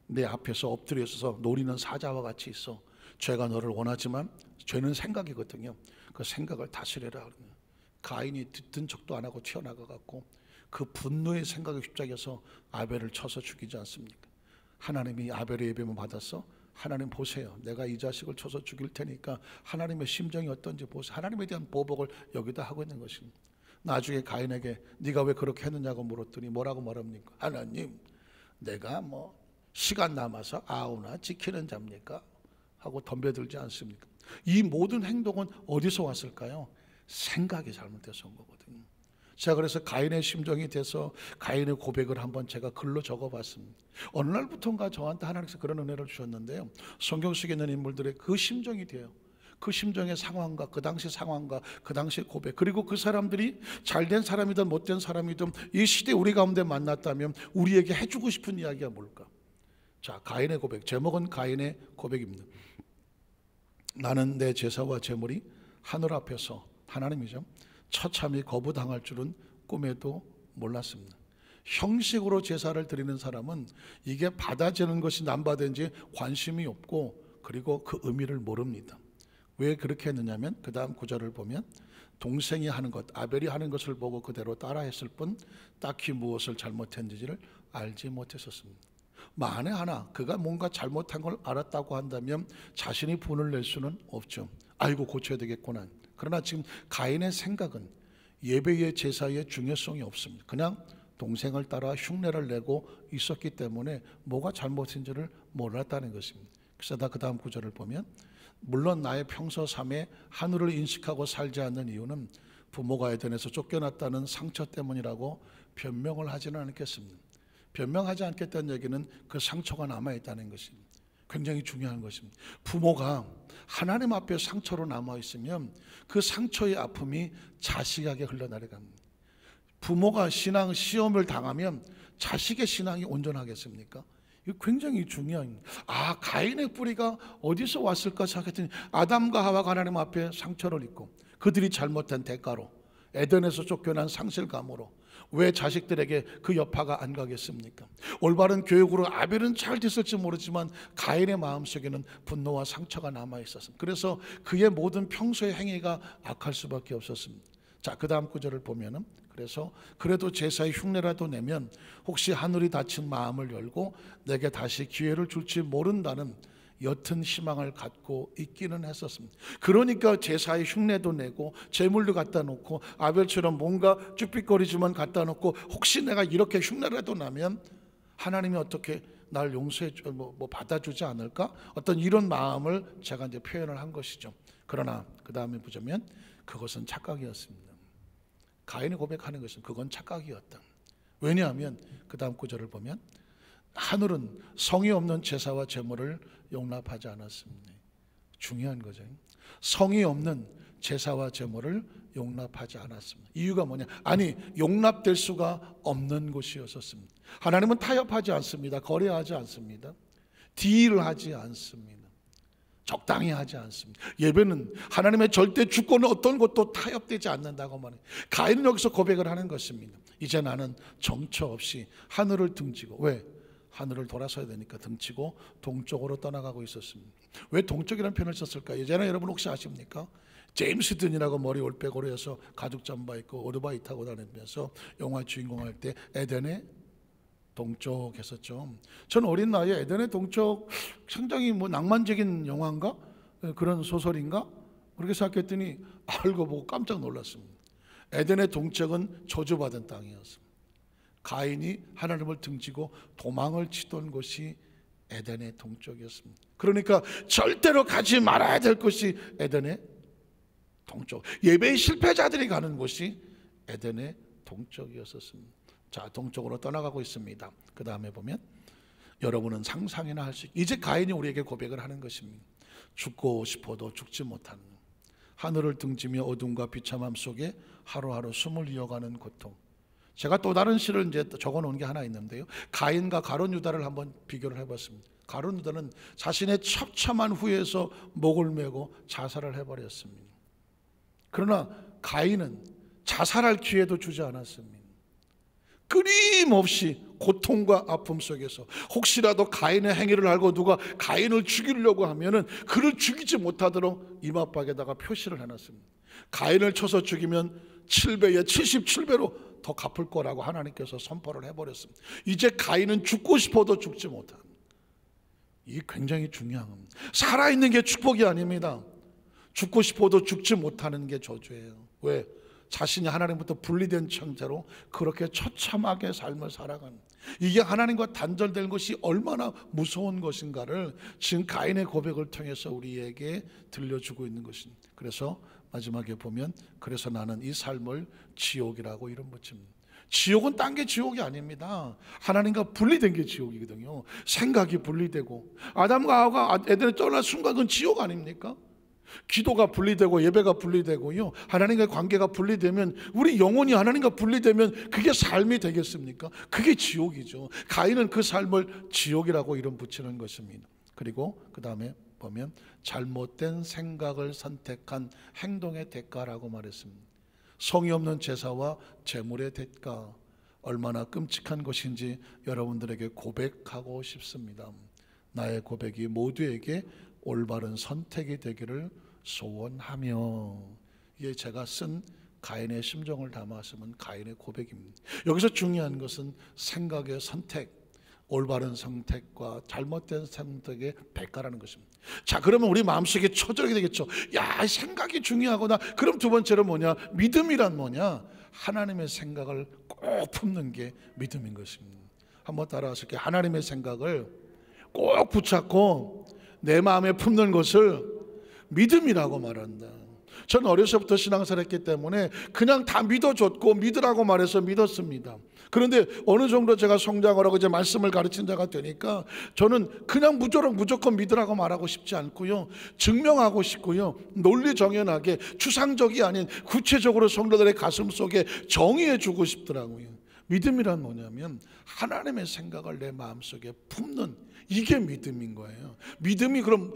내 앞에서 엎드려 있어서 노리는 사자와 같이 있어. 죄가 너를 원하지만 죄는 생각이거든요. 그 생각을 다스려라. 가인이 듣던 척도 안 하고 튀어나가갖고 그 분노의 생각에 휩싸여서 아벨을 쳐서 죽이지 않습니까? 하나님이 아벨의 예배만 받았어? 하나님 보세요. 내가 이 자식을 쳐서 죽일 테니까 하나님의 심정이 어떤지 보세요. 하나님에 대한 보복을 여기다 하고 있는 것입니다. 나중에 가인에게 네가 왜 그렇게 했느냐고 물었더니 뭐라고 말합니까? 하나님, 내가 뭐 시간 남아서 아우나 지키는 자입니까? 하고 덤벼들지 않습니까? 이 모든 행동은 어디서 왔을까요? 생각이 잘못돼서 온 거거든요. 제가 그래서 가인의 심정이 돼서 가인의 고백을 한번 제가 글로 적어봤습니다. 어느 날부터인가 저한테 하나님께서 그런 은혜를 주셨는데요, 성경 속에 있는 인물들의 그 심정이 돼요. 그 심정의 상황과 그 당시 상황과 그 당시 고백, 그리고 그 사람들이 잘된 사람이든 못된 사람이든 이 시대에 우리 가운데 만났다면 우리에게 해주고 싶은 이야기가 뭘까? 자, 가인의 고백, 제목은 가인의 고백입니다. 나는 내 제사와 제물이 하늘 앞에서, 하나님이죠, 처참히 거부당할 줄은 꿈에도 몰랐습니다. 형식으로 제사를 드리는 사람은 이게 받아지는 것이 안 받은지 관심이 없고, 그리고 그 의미를 모릅니다. 왜 그렇게 했느냐면 그 다음 구절을 보면 동생이 하는 것, 아벨이 하는 것을 보고 그대로 따라했을 뿐 딱히 무엇을 잘못했는지를 알지 못했었습니다. 만에 하나 그가 뭔가 잘못한 걸 알았다고 한다면 자신이 분을 낼 수는 없죠. 아이고 고쳐야 되겠구나. 그러나 지금 가인의 생각은 예배의 제사의 중요성이 없습니다. 그냥 동생을 따라 흉내를 내고 있었기 때문에 뭐가 잘못인지를 몰랐다는 것입니다. 그래서 그 다음 구절을 보면 물론 나의 평소 삶에 하늘을 인식하고 살지 않는 이유는 부모가 에덴에서 쫓겨났다는 상처 때문이라고 변명을 하지는 않겠습니다. 변명하지 않겠다는 얘기는 그 상처가 남아있다는 것입니다. 굉장히 중요한 것입니다. 부모가 하나님 앞에 상처로 남아있으면 그 상처의 아픔이 자식에게 흘러내려갑니다. 부모가 신앙 시험을 당하면 자식의 신앙이 온전하겠습니까? 이거 굉장히 중요한. 가인의 뿌리가 어디서 왔을까 생각했더니 아담과 하와가 하나님 앞에 상처를 입고 그들이 잘못한 대가로 에덴에서 쫓겨난 상실감으로 왜 자식들에게 그 여파가 안 가겠습니까? 올바른 교육으로 아벨은 잘 됐을지 모르지만 가인의 마음속에는 분노와 상처가 남아있었습니다. 그래서 그의 모든 평소의 행위가 악할 수밖에 없었습니다. 자, 그 다음 구절을 보면은 그래서 그래도 제사의 흉내라도 내면 혹시 하늘이 닫힌 마음을 열고 내게 다시 기회를 줄지 모른다는 옅은 희망을 갖고 있기는 했었습니다. 그러니까 제사의 흉내도 내고 제물도 갖다 놓고 아벨처럼 뭔가 쭈삣거리지만 갖다 놓고 혹시 내가 이렇게 흉내라도 나면 하나님이 어떻게 날 용서해 받아주지 않을까? 어떤 이런 마음을 제가 이제 표현을 한 것이죠. 그러나 그 다음에 보자면 그것은 착각이었습니다. 가인이 고백하는 것은 그건 착각이었다. 왜냐하면 그 다음 구절을 보면 하늘은 성이 없는 제사와 제물을 용납하지 않았습니다. 중요한 거죠. 성이 없는 제사와 제물을 용납하지 않았습니다. 이유가 뭐냐? 용납될 수가 없는 곳이었습니다. 하나님은 타협하지 않습니다. 거래하지 않습니다. 딜을 하지 않습니다. 적당히 하지 않습니다. 예배는 하나님의 절대 주권은 어떤 것도 타협되지 않는다고 말해요. 가인은 여기서 고백을 하는 것입니다. 이제 나는 정처 없이 하늘을 등지고, 왜? 하늘을 돌아서야 되니까 등치고 동쪽으로 떠나가고 있었습니다. 왜 동쪽이라는 표현을 썼을까요? 예전에 여러분 혹시 아십니까? 제임스 든이라고 머리 올빼고로 해서 가죽 잠바 입고 오토바이 타고 다니면서 영화 주인공 할 때 에덴의 동쪽 했었죠. 저는 어린 나이에 에덴의 동쪽 상당히 낭만적인 영화인가? 그런 소설인가? 그렇게 생각했더니 알고 보고 깜짝 놀랐습니다. 에덴의 동쪽은 저주받은 땅이었습니다. 가인이 하나님을 등지고 도망을 치던 곳이 에덴의 동쪽이었습니다. 그러니까 절대로 가지 말아야 될 곳이 에덴의 동쪽, 예배의 실패자들이 가는 곳이 에덴의 동쪽이었습니다. 자, 동쪽으로 떠나가고 있습니다. 그 다음에 보면 여러분은 상상이나 할 수 있게, 이제 가인이 우리에게 고백을 하는 것입니다. 죽고 싶어도 죽지 못하는, 하늘을 등지며 어둠과 비참함 속에 하루하루 숨을 이어가는 고통. 제가 또 다른 시를 이제 적어놓은 게 하나 있는데요. 가인과 가룟 유다를 한번 비교를 해봤습니다. 가룟 유다는 자신의 처참한 후회에서 목을 메고 자살을 해버렸습니다. 그러나 가인은 자살할 기회도 주지 않았습니다. 끊임없이 고통과 아픔 속에서 혹시라도 가인의 행위를 알고 누가 가인을 죽이려고 하면은 그를 죽이지 못하도록 이마박에다가 표시를 해놨습니다. 가인을 쳐서 죽이면 7배에 77배로 더 갚을 거라고 하나님께서 선포를 해버렸습니다. 이제 가인은 죽고 싶어도 죽지 못한, 이게 굉장히 중요한 겁니다. 살아있는 게 축복이 아닙니다. 죽고 싶어도 죽지 못하는 게 저주예요. 왜? 자신이 하나님부터 분리된 형태로 그렇게 처참하게 삶을 살아가는, 이게 하나님과 단절된 것이 얼마나 무서운 것인가를 지금 가인의 고백을 통해서 우리에게 들려주고 있는 것입니다. 그래서 마지막에 보면 그래서 나는 이 삶을 지옥이라고 이름 붙입니다. 지옥은 딴 게 지옥이 아닙니다. 하나님과 분리된 게 지옥이거든요. 생각이 분리되고 아담과 하와가 에덴에 떠난 순간 그건 지옥 아닙니까? 기도가 분리되고 예배가 분리되고요, 하나님과의 관계가 분리되면, 우리 영혼이 하나님과 분리되면 그게 삶이 되겠습니까? 그게 지옥이죠. 가인은 그 삶을 지옥이라고 이름 붙이는 것입니다. 그리고 그 다음에 보면 잘못된 생각을 선택한 행동의 대가라고 말했습니다. 성의 없는 제사와 제물의 대가, 얼마나 끔찍한 것인지 여러분들에게 고백하고 싶습니다. 나의 고백이 모두에게 올바른 선택이 되기를 소원하며, 이게 제가 쓴 가인의 심정을 담았으면 가인의 고백입니다. 여기서 중요한 것은 생각의 선택, 올바른 선택과 잘못된 선택의 대가라는 것입니다. 자, 그러면 우리 마음속에 쳐들게 되겠죠. 야, 생각이 중요하구나. 그럼 두 번째로 뭐냐? 믿음이란 뭐냐? 하나님의 생각을 꼭 품는 게 믿음인 것입니다. 한번 따라하실게요. 하나님의 생각을 꼭 붙잡고 내 마음에 품는 것을 믿음이라고 말한다. 저는 어려서부터 신앙생활 했기 때문에 그냥 다 믿어줬고 믿으라고 말해서 믿었습니다. 그런데 어느 정도 제가 성장을 하고 이제 말씀을 가르친 자가 되니까 저는 그냥 무조건 믿으라고 말하고 싶지 않고요, 증명하고 싶고요, 논리정연하게 추상적이 아닌 구체적으로 성도들의 가슴 속에 정의해 주고 싶더라고요. 믿음이란 뭐냐면 하나님의 생각을 내 마음속에 품는, 이게 믿음인 거예요. 믿음이 그럼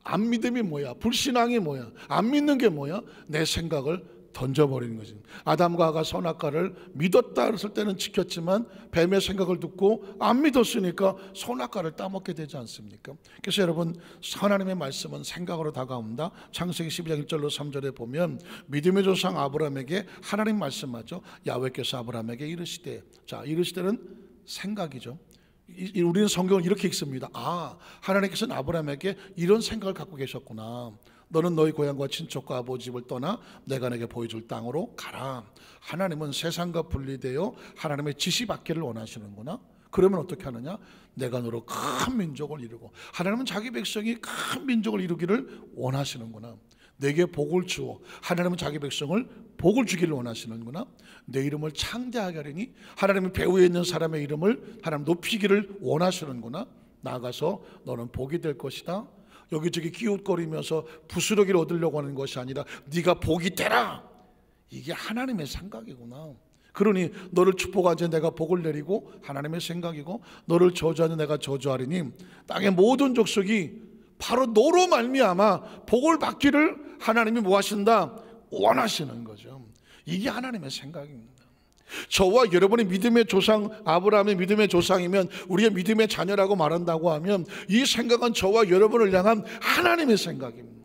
안 믿음이 뭐야? 불신앙이 뭐야? 안 믿는 게 뭐야? 내 생각을 던져버리는 거지. 아담과 하가 선악과를 믿었다 했을 때는 지켰지만 뱀의 생각을 듣고 안 믿었으니까 선악과를 따먹게 되지 않습니까? 그래서 여러분, 하나님의 말씀은 생각으로 다가온다. 창세기 12장 1절로 3절에 보면 믿음의 조상 아브라함에게 하나님 말씀하죠. 야훼께서 아브라함에게 이르시되, 자, 이르시되는 생각이죠. 우리는 성경을 이렇게 읽습니다. 아, 하나님께서는 아브라함에게 이런 생각을 갖고 계셨구나. 너는 너희 고향과 친척과 아버지 집을 떠나 내가 내게 보여줄 땅으로 가라. 하나님은 세상과 분리되어 하나님의 지시 받기를 원하시는구나. 그러면 어떻게 하느냐? 내가 너로 큰 민족을 이루고, 하나님은 자기 백성이 큰 민족을 이루기를 원하시는구나. 내게 복을 주어, 하나님은 자기 백성을 복을 주기를 원하시는구나. 내 이름을 창대하게 하리니, 하나님은 배후에 있는 사람의 이름을 하나님 높이기를 원하시는구나. 나아가서 너는 복이 될 것이다. 여기저기 기웃거리면서 부스러기를 얻으려고 하는 것이 아니라 네가 복이 되라. 이게 하나님의 생각이구나. 그러니 너를 축복하지 내가 복을 내리고 하나님의 생각이고, 너를 저주하지 내가 저주하리니 땅의 모든 족속이 바로 너로 말미암아 복을 받기를 하나님이 뭐 하신다? 원하시는 거죠. 이게 하나님의 생각입니다. 저와 여러분이 믿음의 조상, 아브라함의 믿음의 조상이면, 우리의 믿음의 자녀라고 말한다고 하면, 이 생각은 저와 여러분을 향한 하나님의 생각입니다.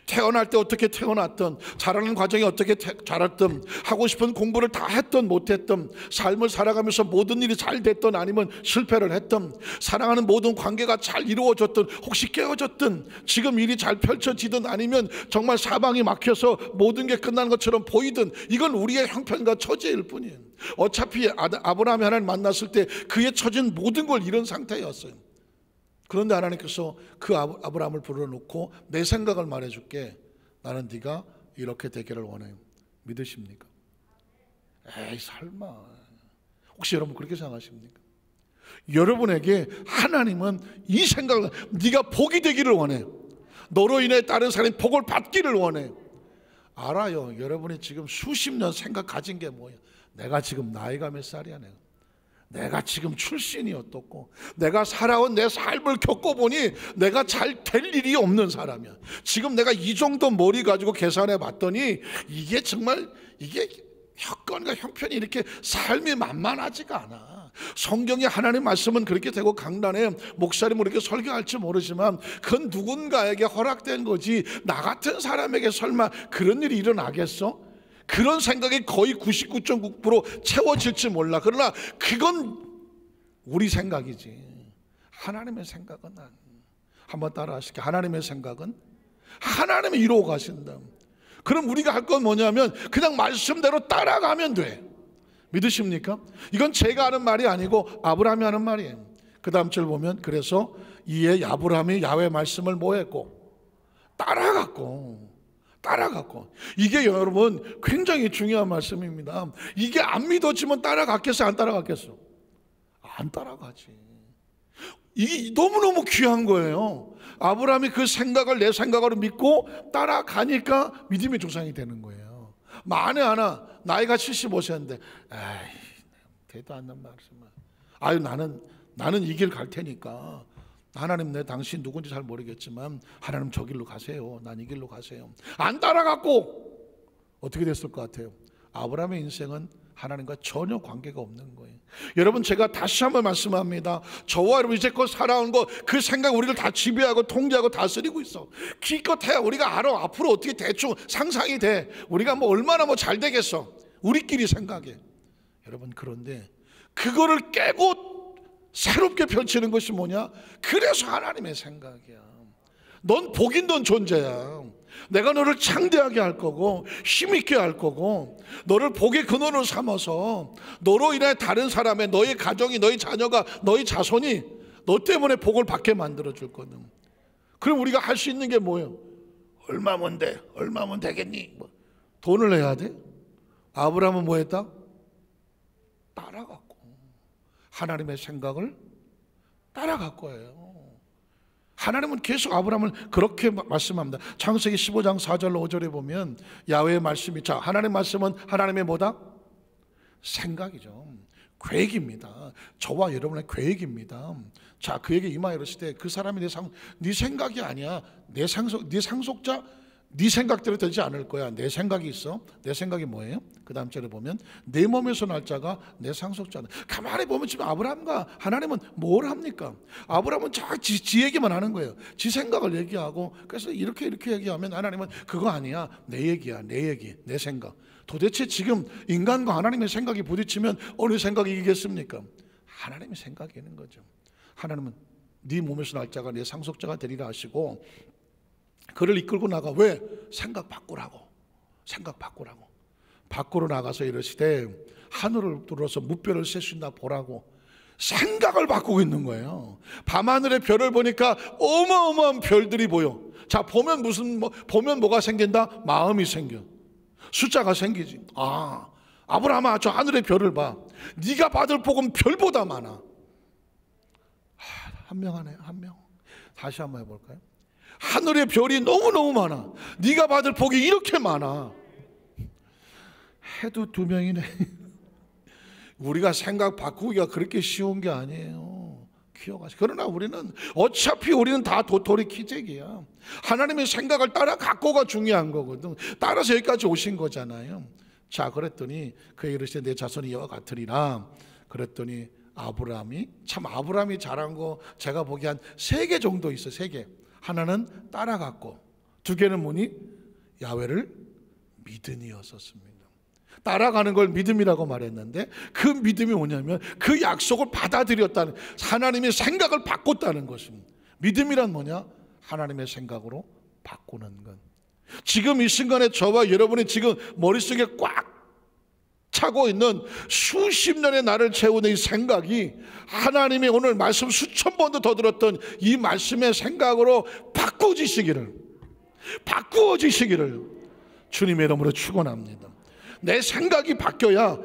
태어날 때 어떻게 태어났든, 자라는 과정이 어떻게 자랐든, 하고 싶은 공부를 다 했든 못했든, 삶을 살아가면서 모든 일이 잘 됐든 아니면 실패를 했든, 사랑하는 모든 관계가 잘 이루어졌든 혹시 깨어졌든, 지금 일이 잘 펼쳐지든 아니면 정말 사방이 막혀서 모든 게 끝난 것처럼 보이든, 이건 우리의 형편과 처지일 뿐이에요. 어차피 아브라함이 하나님 만났을 때 그의 처진 모든 걸 잃은 상태였어요. 그런데 하나님께서 그 아브라함을 불러놓고 내 생각을 말해줄게. 나는 네가 이렇게 되기를 원해요. 믿으십니까? 에이, 설마. 혹시 여러분 그렇게 생각하십니까? 여러분에게 하나님은 이 생각을, 네가 복이 되기를 원해요. 너로 인해 다른 사람이 복을 받기를 원해요. 알아요. 여러분이 지금 수십 년 생각 가진 게 뭐야? 내가 지금 나이가 몇 살이야? 내가 지금 출신이 어떻고, 내가 살아온 내 삶을 겪어보니 내가 잘 될 일이 없는 사람이야. 지금 내가 이 정도 머리 가지고 계산해 봤더니 이게 정말, 이게 여건과 형편이 이렇게 삶이 만만하지가 않아. 성경의 하나님 말씀은 그렇게 되고 강단에 목사님은 그렇게 설교할지 모르지만 그건 누군가에게 허락된 거지, 나 같은 사람에게 설마 그런 일이 일어나겠어? 그런 생각이 거의 99.9% 채워질지 몰라. 그러나 그건 우리 생각이지, 하나님의 생각은 아니야. 한번 따라 하실게요. 하나님의 생각은 하나님이 이루어 가신다. 그럼 우리가 할 건 뭐냐면 그냥 말씀대로 따라가면 돼. 믿으십니까? 이건 제가 하는 말이 아니고 아브라함이 하는 말이에요. 그 다음 절 보면, 그래서 이에 아브라함이 야훼 말씀을 뭐 했고? 따라갔고. 이게 여러분 굉장히 중요한 말씀입니다. 이게 안 믿어지면 따라갔겠어? 안 따라갔겠어? 안 따라가지. 이게 너무너무 귀한 거예요. 아브라함이 그 생각을 내 생각으로 믿고 따라가니까 믿음의 조상이 되는 거예요. 만에 하나 나이가 75세인데 에이, 되도 않는 말씀을, 아유 나는 이 길 갈 테니까 하나님, 내 당신 누군지 잘 모르겠지만 하나님 저 길로 가세요. 난 이 길로 가세요. 안 따라갔고 어떻게 됐을 것 같아요? 아브라함의 인생은 하나님과 전혀 관계가 없는 거예요. 여러분, 제가 다시 한번 말씀합니다. 저와 여러분 이제껏 살아온 거, 그 생각 우리를 다 지배하고 통제하고 다스리고 있어. 기껏 해야 우리가 알아. 앞으로 어떻게 대충 상상이 돼. 우리가 뭐 얼마나 뭐 잘 되겠어. 우리끼리 생각해. 여러분, 그런데 그거를 깨고 새롭게 펼치는 것이 뭐냐? 그래서 하나님의 생각이야. 넌 복인 넌 존재야. 내가 너를 창대하게 할 거고 힘있게 할 거고, 너를 복의 근원으로 삼아서 너로 인해 다른 사람의, 너의 가정이, 너의 자녀가, 너의 자손이 너 때문에 복을 받게 만들어 줄 거든. 그럼 우리가 할 수 있는 게 뭐예요? 얼마면 돼? 얼마면 되겠니? 뭐 돈을 내야 돼? 아브라함은 뭐 했다? 따라갔고, 하나님의 생각을 따라갔고예요. 하나님은 계속 아브라함을 그렇게 말씀합니다. 창세기 15장 4절 5절에 보면 야훼의 말씀이, 자, 하나님의 말씀은 하나님의 뭐다? 생각이죠. 계획입니다. 저와 여러분의 계획입니다. 자, 그에게 임하여 이르실 때 그 사람이 네 생각이 아니야. 네 상속자 네 생각대로 되지 않을 거야. 내 생각이 있어. 내 생각이 뭐예요? 그 다음 절에 보면 내 몸에서 날 자가 내 상속자는. 가만히 보면 지금 아브라함과 하나님은 뭘 합니까? 아브라함은 지 얘기만 하는 거예요. 지 생각을 얘기하고, 그래서 이렇게 얘기하면 하나님은 그거 아니야. 내 얘기야. 내 얘기, 내 생각. 도대체 지금 인간과 하나님의 생각이 부딪히면 어느 생각이 이기겠습니까? 하나님의 생각이 있는 거죠. 하나님은 네 몸에서 날 자가 내 상속자가 되리라 하시고, 그를 이끌고 나가. 왜? 생각 바꾸라고. 생각 바꾸라고. 밖으로 나가서 이러시되 하늘을 뚫어서 무별을 셀 수 있나 보라고. 생각을 바꾸고 있는 거예요. 밤하늘의 별을 보니까 어마어마한 별들이 보여. 자, 보면 보면 뭐가 생긴다? 마음이 생겨. 숫자가 생기지. 아, 아브라함아, 저 하늘의 별을 봐. 네가 받을 복은 별보다 많아. 한 명 하네, 한 명. 다시 한번 해볼까요? 하늘의 별이 너무너무 많아. 네가 받을 복이 이렇게 많아. 해도 2명이네. 우리가 생각 바꾸기가 그렇게 쉬운 게 아니에요. 기억하세요. 그러나 어차피 우리는 다 도토리 키재기야. 하나님의 생각을 따라 갖고가 중요한 거거든. 따라서 여기까지 오신 거잖아요. 자, 그랬더니 그에게 이르시되 내 자손이 이와 같으리라. 그랬더니 아브라함이 잘한 거 제가 보기에 한 3개 정도 있어요. 3개. 하나는 따라갔고, 2개는 뭐니? 야훼를 믿으니였었습니다. 따라가는 걸 믿음이라고 말했는데, 그 믿음이 뭐냐면 그 약속을 받아들였다는, 하나님의 생각을 바꿨다는 것입니다. 믿음이란 뭐냐? 하나님의 생각으로 바꾸는 것. 지금 이 순간에 저와 여러분이 지금 머릿속에 꽉 차고 있는 수십 년의 나를 채우는 이 생각이 하나님이 오늘 말씀 수천 번도 더 들었던 이 말씀의 생각으로 바꾸어지시기를 주님의 이름으로 축원합니다. 내 생각이 바뀌어야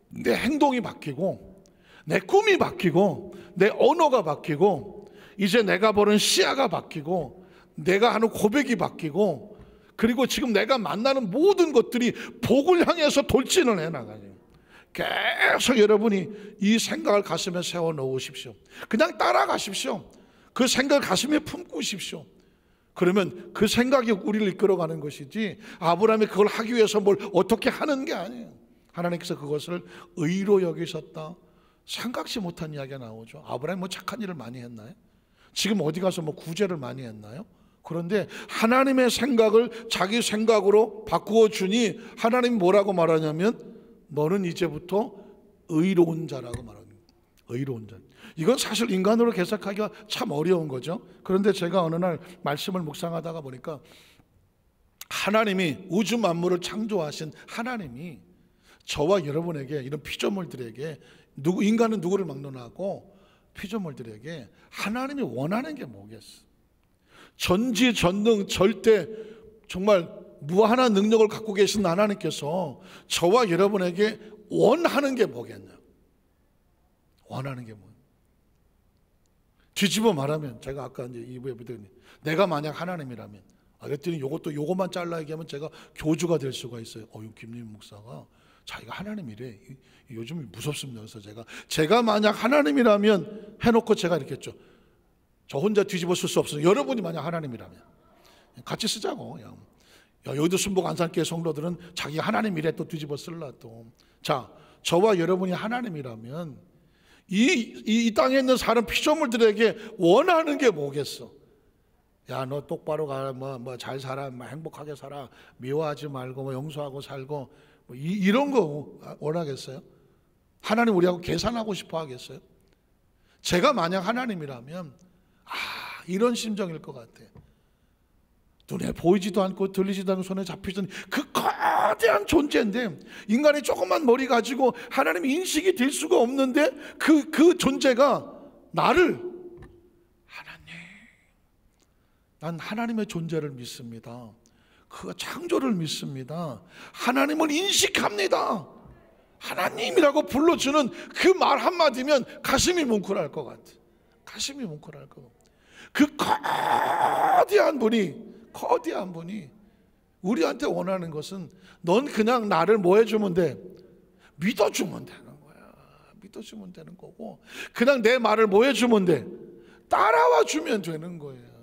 내 행동이 바뀌고, 내 꿈이 바뀌고, 내 언어가 바뀌고, 이제 내가 보는 시야가 바뀌고, 내가 하는 고백이 바뀌고, 그리고 지금 내가 만나는 모든 것들이 복을 향해서 돌진을 해나가요. 계속 여러분이 이 생각을 가슴에 세워 놓으십시오. 그냥 따라가십시오. 그 생각을 가슴에 품고십시오. 그러면 그 생각이 우리를 이끌어가는 것이지, 아브라함이 그걸 하기 위해서 뭘 어떻게 하는 게 아니에요. 하나님께서 그것을 의로 여기셨다. 생각지 못한 이야기가 나오죠. 아브라함이 뭐 착한 일을 많이 했나요? 지금 어디 가서 뭐 구제를 많이 했나요? 그런데 하나님의 생각을 자기 생각으로 바꾸어 주니 하나님이 뭐라고 말하냐면 너는 이제부터 의로운 자라고 말합니다. 의로운 자. 이건 사실 인간으로 해석하기가 참 어려운 거죠. 그런데 제가 어느 날 말씀을 묵상하다가 보니까 하나님이 우주 만물을 창조하신 하나님이 저와 여러분에게, 이런 피조물들에게, 인간은 누구를 막론하고 피조물들에게 하나님이 원하는 게 뭐겠어? 전지전능 절대 정말 무한한 능력을 갖고 계신 하나님께서 저와 여러분에게 원하는 게 뭐겠냐? 원하는 게 뭐예요? 뒤집어 말하면, 제가 아까 이제 2부에 보더니 내가 만약 하나님이라면, 그랬더니 요것만 잘라 얘기하면 제가 교주가 될 수가 있어요. 김림 목사가 자기가 하나님이래. 요즘 무섭습니다. 그래서 제가 만약 하나님이라면 해놓고 제가 이렇게 했죠. 저 혼자 뒤집어 쓸 수 없어요. 여러분이 만약 하나님이라면 같이 쓰자고. 여의도 순복 안산교회 성도들은 자기가 하나님이래 또 뒤집어 쓸라 또. 자, 저와 여러분이 하나님이라면 이 땅에 있는 사람 피조물들에게 원하는 게 뭐겠어? 야, 너 똑바로 가, 뭐 잘 살아, 뭐 행복하게 살아, 미워하지 말고 뭐 용서하고 살고, 뭐 이런 거 원하겠어요? 하나님 우리하고 계산하고 싶어 하겠어요? 제가 만약 하나님이라면 이런 심정일 것 같아요. 눈에 보이지도 않고 들리지도 않고 손에 잡히던 그 거대한 존재인데, 인간이 조그만 머리 가지고 하나님 인식이 될 수가 없는데 그 존재가 나를, 하나님 난 하나님의 존재를 믿습니다. 그 창조를 믿습니다. 하나님을 인식합니다. 하나님이라고 불러주는 그 말 한마디면 가슴이 뭉클할 것 같아. 가슴이 뭉클할 것 같아. 그 거대한 분이 우리한테 원하는 것은 넌 그냥 나를 뭐 해주면 돼? 믿어주면 되는 거야. 믿어주면 되는 거고, 그냥 내 말을 뭐 해주면 돼? 따라와 주면 되는 거예요.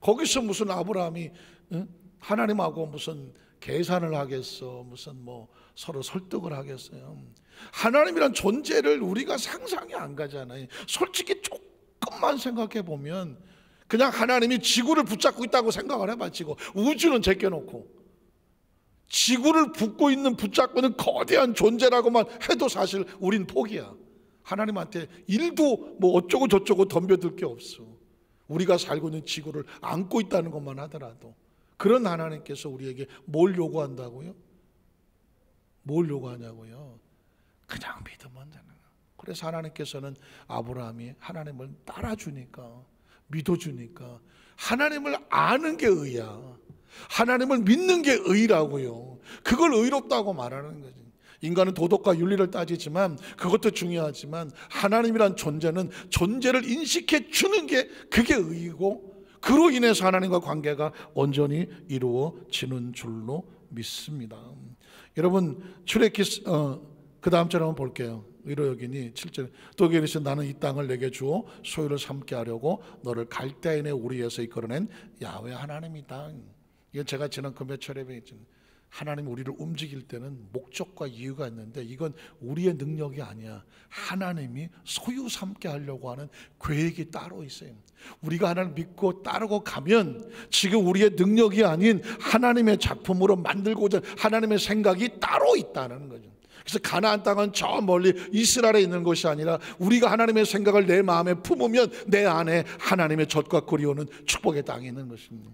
거기서 무슨 아브라함이 하나님하고 무슨 계산을 하겠어, 무슨 뭐 서로 설득을 하겠어요. 하나님이란 존재를 우리가 상상이 안 가잖아요. 솔직히 조금만 생각해 보면 그냥 하나님이 지구를 붙잡고 있다고 생각을 해봐. 지구, 우주는 제껴놓고 지구를 붙잡고 있는 거대한 존재라고만 해도 사실 우린 포기야. 하나님한테 일도 뭐 어쩌고 저쩌고 덤벼들 게 없어. 우리가 살고 있는 지구를 안고 있다는 것만 하더라도. 그런 하나님께서 우리에게 뭘 요구한다고요? 뭘 요구하냐고요? 그냥 믿으면 되는 거예요. 그래서 하나님께서는 아브라함이 하나님을 따라주니까, 믿어주니까, 하나님을 아는 게 의야. 하나님을 믿는 게 의라고요. 그걸 의롭다고 말하는 거지. 인간은 도덕과 윤리를 따지지만 그것도 중요하지만 하나님이란 존재는 존재를 인식해 주는 게 그게 의이고, 그로 인해서 하나님과 관계가 온전히 이루어지는 줄로 믿습니다. 여러분, 출애굽기 그 다음 절 한번 볼게요. 위로 여기니 7절, 또 이르시되 나는 이 땅을 내게 주어 소유를 삼게 하려고 너를 갈대아인의 우리에서 이끌어낸 야훼 하나님이다. 이건 제가 지난 금요철에 배웠잖아요. 하나님이 우리를 움직일 때는 목적과 이유가 있는데 이건 우리의 능력이 아니야. 하나님이 소유 삼게 하려고 하는 계획이 따로 있어요. 우리가 하나님을 믿고 따르고 가면 지금 우리의 능력이 아닌 하나님의 작품으로 만들고자 하나님의 생각이 따로 있다는 거죠. 그래서 가나안 땅은 저 멀리 이스라엘에 있는 것이 아니라 우리가 하나님의 생각을 내 마음에 품으면 내 안에 하나님의 젖과 꿀이 오는 축복의 땅이 있는 것입니다.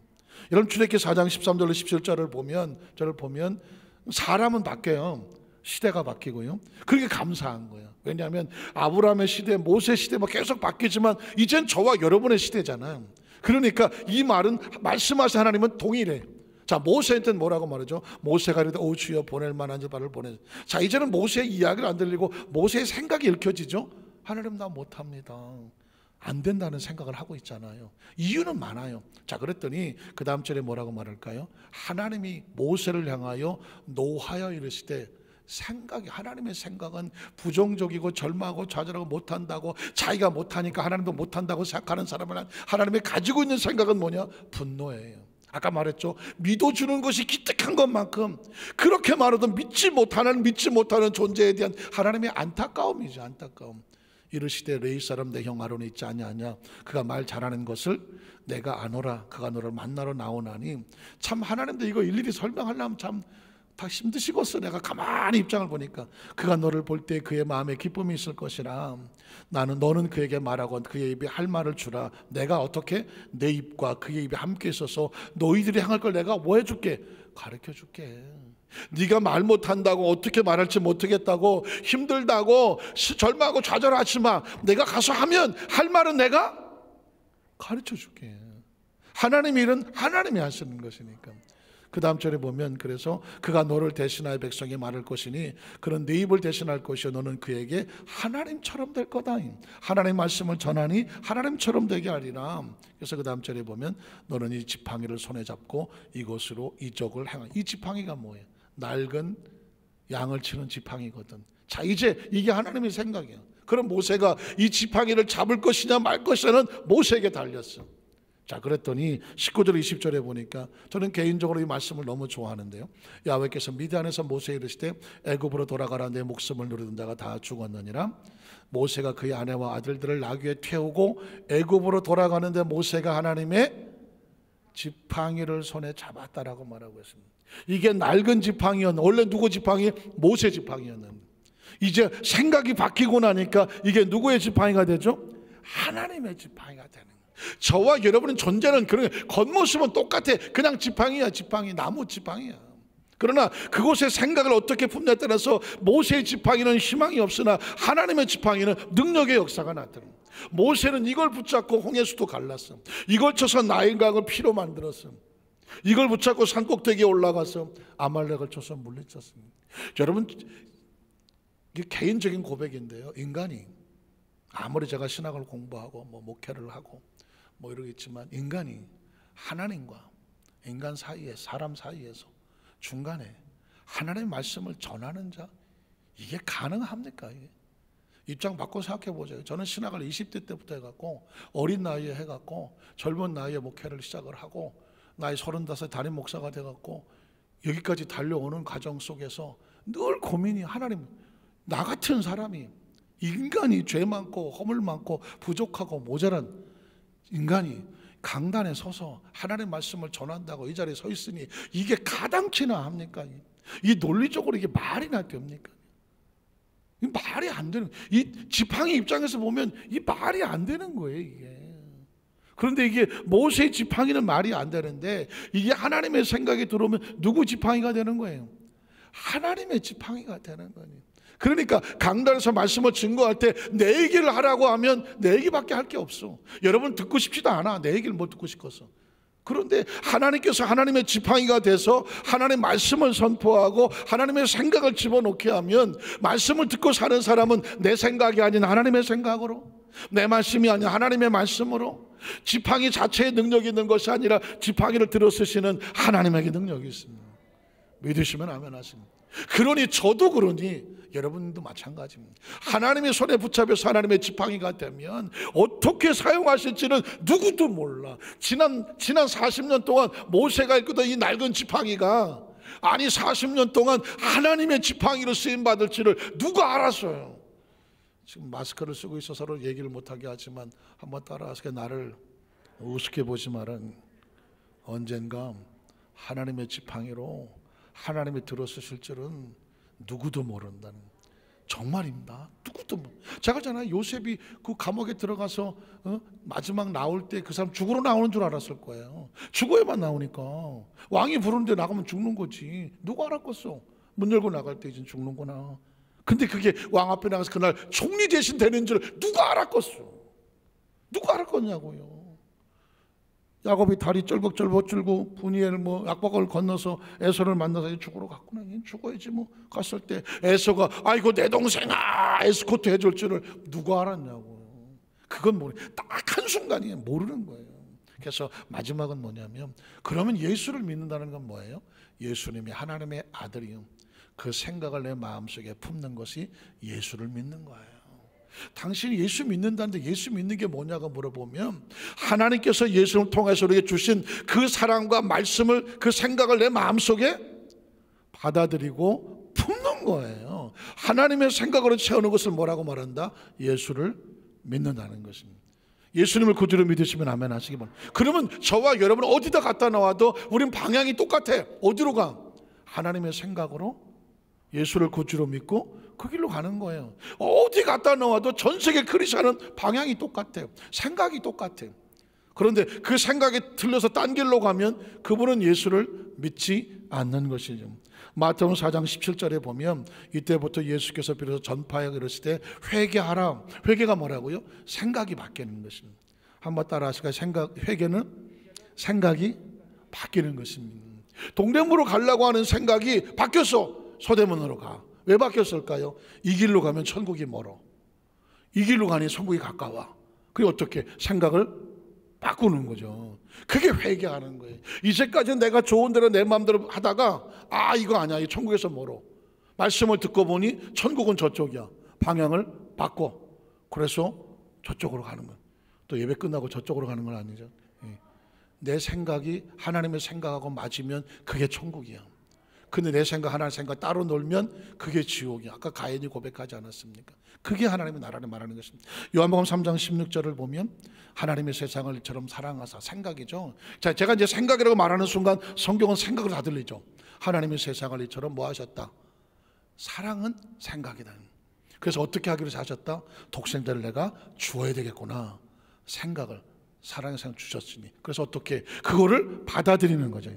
여러분, 출애굽기 4장 13절로 17절을 보면 사람은 바뀌어요. 시대가 바뀌고요. 그게 감사한 거예요. 왜냐하면 아브라함의 시대, 모세 시대 뭐 계속 바뀌지만 이젠 저와 여러분의 시대잖아요. 그러니까 이 말은 말씀하신 하나님은 동일해. 자, 모세한테는 뭐라고 말하죠? 모세가 이르되 오 주여 보낼 만한 자를 보내. 자, 이제는 모세의 이야기를 안 들리고 모세의 생각이 읽혀지죠. 하나님 나 못합니다. 안 된다는 생각을 하고 있잖아요. 이유는 많아요. 자, 그랬더니 그 다음 절에 뭐라고 말할까요? 하나님이 모세를 향하여 노하여 이르시되, 하나님의 생각은 부정적이고 절망하고 좌절하고 못한다고, 자기가 못하니까 하나님도 못한다고 생각하는 사람은 하나님이 가지고 있는 생각은 뭐냐? 분노예요. 아까 말했죠. 믿어주는 것이 기특한 것만큼 그렇게 말해도 믿지 못하는 존재에 대한 하나님의 안타까움이죠. 안타까움. 이르시되 레위 사람 내 형 아론이 있지 아니하냐, 그가 말 잘하는 것을 내가 아노라. 그가 너를 만나러 나오나니. 참 하나님도 이거 일일이 설명하려면 참 다 힘드시겠어. 내가 가만히 입장을 보니까 그가 너를 볼 때 그의 마음에 기쁨이 있을 것이라. 너는 그에게 말하고 그의 입에 할 말을 주라. 내가 어떻게 내 입과 그의 입에 함께 있어서 너희들이 향할 걸 내가 뭐 해줄게? 가르쳐줄게. 네가 말 못한다고, 어떻게 말할지 못하겠다고, 힘들다고 절망하고 좌절하지 마. 내가 가서 하면 할 말은 내가 가르쳐줄게. 하나님의 일은 하나님이 하시는 것이니까. 그 다음 절에 보면 그래서 그가 너를 대신하여 백성에 말할 것이니 그는 네 입을 대신할 것이요 너는 그에게 하나님처럼 될 거다. 하나님의 말씀을 전하니 하나님처럼 되게 하리라. 그래서 그 다음 절에 보면 너는 이 지팡이를 손에 잡고 이곳으로 이적을 행하라. 이 지팡이가 뭐예요? 낡은 양을 치는 지팡이거든. 자, 이제 이게 하나님의 생각이에요. 그럼 모세가 이 지팡이를 잡을 것이냐 말 것이냐는 모세에게 달렸어. 자, 그랬더니 19절 20절에 보니까 저는 개인적으로 이 말씀을 너무 좋아하는데요. 야훼께서 미디안에서 모세에 이르시되 애굽으로 돌아가라. 내 목숨을 누리던 자가 다 죽었느니라. 모세가 그의 아내와 아들들을 나귀에 태우고 애굽으로 돌아가는데 모세가 하나님의 지팡이를 손에 잡았다라고 말하고 있습니다. 이게 낡은 지팡이였는데, 원래 누구 지팡이? 모세 지팡이였는데, 이제 생각이 바뀌고 나니까 이게 누구의 지팡이가 되죠? 하나님의 지팡이가 되는 거예요. 저와 여러분의 존재는 그런 겉모습은 똑같아. 그냥 지팡이야. 지팡이, 나무 지팡이야. 그러나 그곳의 생각을 어떻게 품냐에 따라서 모세의 지팡이는 희망이 없으나 하나님의 지팡이는 능력의 역사가 나타납니다. 모세는 이걸 붙잡고 홍해수도 갈랐어. 이걸 쳐서 나일강을 피로 만들었어. 이걸 붙잡고 산꼭대기에 올라가서 아말렉을 쳐서 물리쳤습니다. 여러분, 이게 개인적인 고백인데요, 인간이 아무리 제가 신학을 공부하고 목회를 하고 이러겠지만, 인간이 하나님과 인간 사이에, 사람 사이에서 중간에 하나님의 말씀을 전하는 자, 이게 가능합니까? 이게? 입장 바꿔 생각해 보세요. 저는 신학을 20대 때부터 해갖고 어린 나이에 해갖고 젊은 나이에 목회를 시작을 하고 나이 35에 담임 목사가 돼갖고 여기까지 달려오는 과정 속에서 늘 고민이, 하나님, 나 같은 사람이, 인간이 죄 많고 허물 많고 부족하고 모자란 인간이 강단에 서서 하나님의 말씀을 전한다고 이 자리에 서 있으니 이게 가당키나 합니까? 이 논리적으로 이게 말이나 됩니까? 이 말이 안 되는, 이 지팡이 입장에서 보면 이 말이 안 되는 거예요, 이게. 그런데 이게 모세의 지팡이는 말이 안 되는데, 이게 하나님의 생각이 들어오면 누구 지팡이가 되는 거예요? 하나님의 지팡이가 되는 거예요. 그러니까 강단에서 말씀을 증거할 때 내 얘기를 하라고 하면 내 얘기밖에 할 게 없어. 여러분 듣고 싶지도 않아. 내 얘기를 뭐 듣고 싶겠어. 그런데 하나님께서 하나님의 지팡이가 돼서 하나님의 말씀을 선포하고 하나님의 생각을 집어넣게 하면, 말씀을 듣고 사는 사람은 내 생각이 아닌 하나님의 생각으로, 내 말씀이 아닌 하나님의 말씀으로, 지팡이 자체에 능력이 있는 것이 아니라 지팡이를 들어 쓰시는 하나님에게 능력이 있습니다. 믿으시면 아멘 하십니다. 그러니 저도 그러니 여러분도 마찬가지입니다. 하나님의 손에 붙잡혀서 하나님의 지팡이가 되면 어떻게 사용하실지는 누구도 몰라. 지난 40년 동안 모세가 읽던 이 낡은 지팡이가, 아니 40년 동안 하나님의 지팡이로 쓰임받을지를 누가 알았어요? 지금 마스크를 쓰고 있어서 서로 얘기를 못하게 하지만 한번 따라서 나를 우습게 보지 말은, 언젠가 하나님의 지팡이로 하나님이 들어쓰실 줄은 누구도 모른다는, 정말입니다. 누구도 제가 잖아요, 요셉이 그 감옥에 들어가서 마지막 나올 때 그 사람 죽으러 나오는 줄 알았을 거예요. 죽어야만 나오니까. 왕이 부르는데 나가면 죽는 거지. 누가 알았겠어? 문 열고 나갈 때 이제 죽는구나. 근데 그게 왕 앞에 나가서 그날 총리 대신 되는 줄 누가 알았겠어? 누가 알았겠냐고요. 야곱이 다리 쩔벅쩔벅 줄고 분이엘 약박을 건너서 에서를 만나서 죽으러 갔구나. 죽어야지 갔을 때 에서가 아이고 내 동생아 에스코트 해줄 줄을 누가 알았냐고. 그건 딱 한순간이에요. 모르는 거예요. 그래서 마지막은 뭐냐면, 그러면 예수를 믿는다는 건 뭐예요? 예수님이 하나님의 아들이요, 그 생각을 내 마음속에 품는 것이 예수를 믿는 거예요. 당신이 예수 믿는다는데 예수 믿는 게 뭐냐고 물어보면, 하나님께서 예수를 통해서 우리에게 주신 그 사랑과 말씀을, 그 생각을 내 마음속에 받아들이고 품는 거예요. 하나님의 생각으로 채우는 것을 뭐라고 말한다? 예수를 믿는다는 것입니다. 예수님을 구주로 믿으시면 아멘 하시기 바랍니다. 그러면 저와 여러분 어디다 갖다 놔도 우린 방향이 똑같아. 어디로 가? 하나님의 생각으로 예수를 구주로 믿고 그 길로 가는 거예요. 어디 갖다 놓아도 전 세계 크리스천은 방향이 똑같아요. 생각이 똑같아요. 그런데 그 생각이 틀려서 딴 길로 가면 그분은 예수를 믿지 않는 것이죠. 마태복음 4장 17절에 보면 이때부터 예수께서 비로소 전파하여 이르실 때 회개하라. 회개가 뭐라고요? 생각이 바뀌는 것입니다. 한번 따라 하실까요? 회개는 생각이 바뀌는 것입니다. 동대문으로 가려고 하는 생각이 바뀌었어. 서대문으로 가. 왜 바뀌었을까요? 이 길로 가면 천국이 멀어. 이 길로 가니 천국이 가까워. 그리고 어떻게 생각을 바꾸는 거죠. 그게 회개하는 거예요. 이제까지는 내가 좋은 대로 내 마음대로 하다가 이거 아니야. 이 천국에서 멀어. 말씀을 듣고 보니 천국은 저쪽이야. 방향을 바꿔. 그래서 저쪽으로 가는 거예요. 또 예배 끝나고 저쪽으로 가는 건 아니죠. 내 생각이 하나님의 생각하고 맞으면 그게 천국이야. 근데 내 생각, 하나님의 생각 따로 놀면 그게 지옥이야. 아까 가인이 고백하지 않았습니까? 그게 하나님의 나라를 말하는 것입니다. 요한복음 3장 16절을 보면 하나님의 세상을 이처럼 사랑하사, 생각이죠. 자, 제가 이제 생각이라고 말하는 순간 성경은 생각으로 다 들리죠. 하나님의 세상을 이처럼 뭐 하셨다? 사랑은 생각이다. 그래서 어떻게 하기로 하셨다? 독생자를 내가 주어야 되겠구나. 생각을, 사랑의 생각 주셨으니. 그래서 어떻게 그거를 받아들이는 거죠.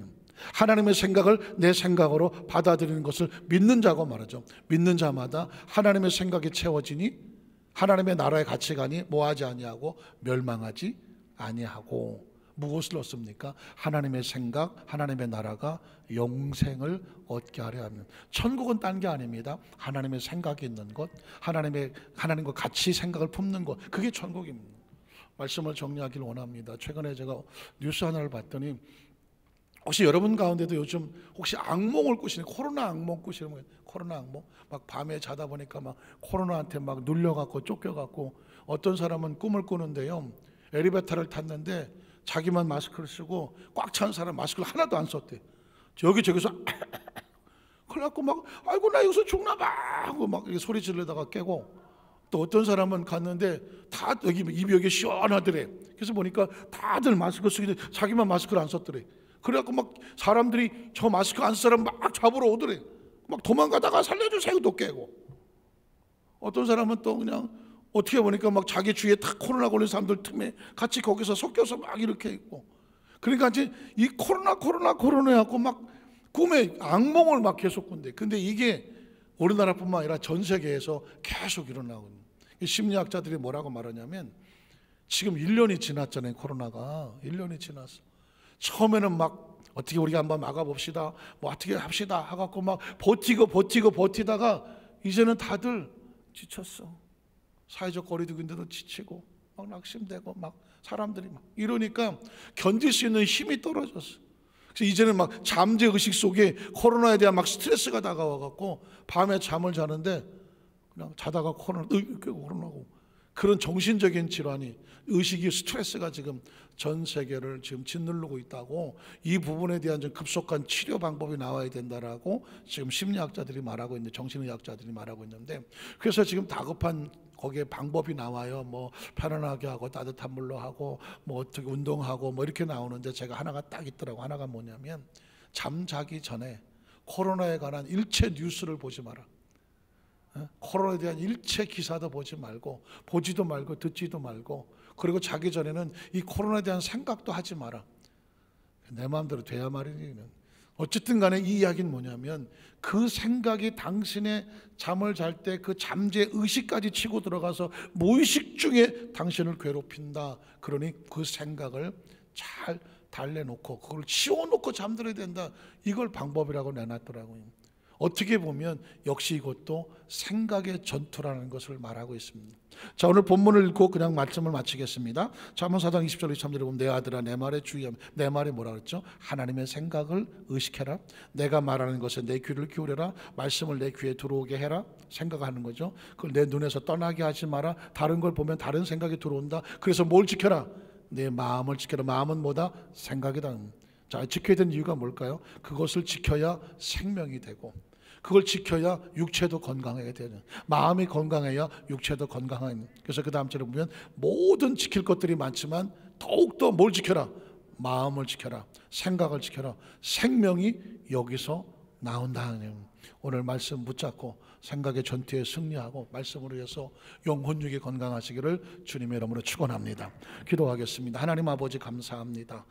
하나님의 생각을 내 생각으로 받아들이는 것을 믿는 자고 말하죠. 믿는 자마다 하나님의 생각이 채워지니 하나님의 나라의 가치관이 뭐하지 아니하고 멸망하지 아니하고, 무엇을 얻습니까? 하나님의 생각, 하나님의 나라가 영생을 얻게 하려 하면, 천국은 딴 게 아닙니다. 하나님의 생각이 있는 것, 하나님과 같이 생각을 품는 것, 그게 천국입니다. 말씀을 정리하기를 원합니다. 최근에 제가 뉴스 하나를 봤더니, 혹시 여러분 가운데도 요즘 혹시 악몽을 꾸시는, 코로나 악몽 꾸시는 거예요? 코로나 악몽? 막 밤에 자다 보니까 막 코로나한테 막 눌려갖고 쫓겨갖고, 어떤 사람은 꿈을 꾸는데요, 엘리베이터를 탔는데 자기만 마스크를 쓰고 꽉 찬 사람 마스크를 하나도 안 썼대. 여기저기서 그래갖고 막 아이고 나 여기서 죽나 봐 하고 막 소리 지르다가 깨고, 또 어떤 사람은 갔는데 다 입이 여기 시원하더래. 그래서 보니까 다들 마스크 쓰는데 자기만 마스크를 안 썼더래. 그래갖고 막 사람들이 저 마스크 안 쓴 사람 막 잡으러 오더래. 막 도망가다가 살려주세요 도 깨고, 어떤 사람은 또 그냥 어떻게 보니까 막 자기 주위에 다 코로나 걸린 사람들 틈에 같이 거기서 섞여서 막 이렇게 있고, 그러니까 이제 이 코로나 해갖고 막 꿈에 악몽을 막 계속 꾼대. 근데 이게 우리나라뿐만 아니라 전 세계에서 계속 일어나고 있는, 심리학자들이 뭐라고 말하냐면, 지금 1년이 지났잖아요. 코로나가 1년이 지났어. 처음에는 막 어떻게 우리가 한번 막아봅시다, 뭐 어떻게 합시다 하갖고 막 버티다가 이제는 다들 지쳤어. 사회적 거리두기인데도 지치고 막 낙심되고 막 사람들이 막 이러니까 견딜 수 있는 힘이 떨어졌어. 그래서 이제는 막 잠재 의식 속에 코로나에 대한 막 스트레스가 다가와갖고 밤에 잠을 자는데 그냥 자다가 코로나고, 그런 정신적인 질환이, 의식이, 스트레스가 지금 전 세계를 지금 짓누르고 있다고, 이 부분에 대한 좀 급속한 치료 방법이 나와야 된다라고 지금 심리학자들이 말하고 있는데, 정신의학자들이 말하고 있는데, 그래서 지금 다급한 거기에 방법이 나와요. 뭐 편안하게 하고 따뜻한 물로 하고 뭐 어떻게 운동하고 뭐 이렇게 나오는데, 제가 하나가 딱 있더라고. 하나가 뭐냐면, 잠자기 전에 코로나에 관한 일체 뉴스를 보지 마라. 코로나에 대한 일체 기사도 보지 말고, 보지도 말고 듣지도 말고, 그리고 자기 전에는 이 코로나에 대한 생각도 하지 마라. 내 마음대로 돼야 말이니. 어쨌든 간에 이 이야기는 뭐냐면, 그 생각이 당신의 잠을 잘 때 그 잠재 의식까지 치고 들어가서 무의식 중에 당신을 괴롭힌다. 그러니 그 생각을 잘 달래놓고 그걸 치워놓고 잠들어야 된다. 이걸 방법이라고 내놨더라고요. 어떻게 보면 역시 이것도 생각의 전투라는 것을 말하고 있습니다. 자, 오늘 본문을 읽고 그냥 말씀을 마치겠습니다. 잠언 4장 20절 23절에 보면, 내 아들아 내 말에 주의하며, 내 말이 뭐라 그랬죠? 하나님의 생각을 의식해라. 내가 말하는 것에 내 귀를 기울여라. 말씀을 내 귀에 들어오게 해라. 생각하는 거죠. 그걸 내 눈에서 떠나게 하지 마라. 다른 걸 보면 다른 생각이 들어온다. 그래서 뭘 지켜라? 내 마음을 지켜라. 마음은 뭐다? 생각이다. 자, 지켜야 되는 이유가 뭘까요? 그것을 지켜야 생명이 되고, 그걸 지켜야 육체도 건강하게 되는, 마음이 건강해야 육체도 건강한. 그래서 그 다음 절에 보면, 모든 지킬 것들이 많지만 더욱더 뭘 지켜라? 마음을 지켜라. 생각을 지켜라. 생명이 여기서 나온다. 오늘 말씀 붙잡고 생각의 전투에 승리하고 말씀으로 해서 영혼육이 건강하시기를 주님의 이름으로 축원합니다. 기도하겠습니다. 하나님 아버지 감사합니다.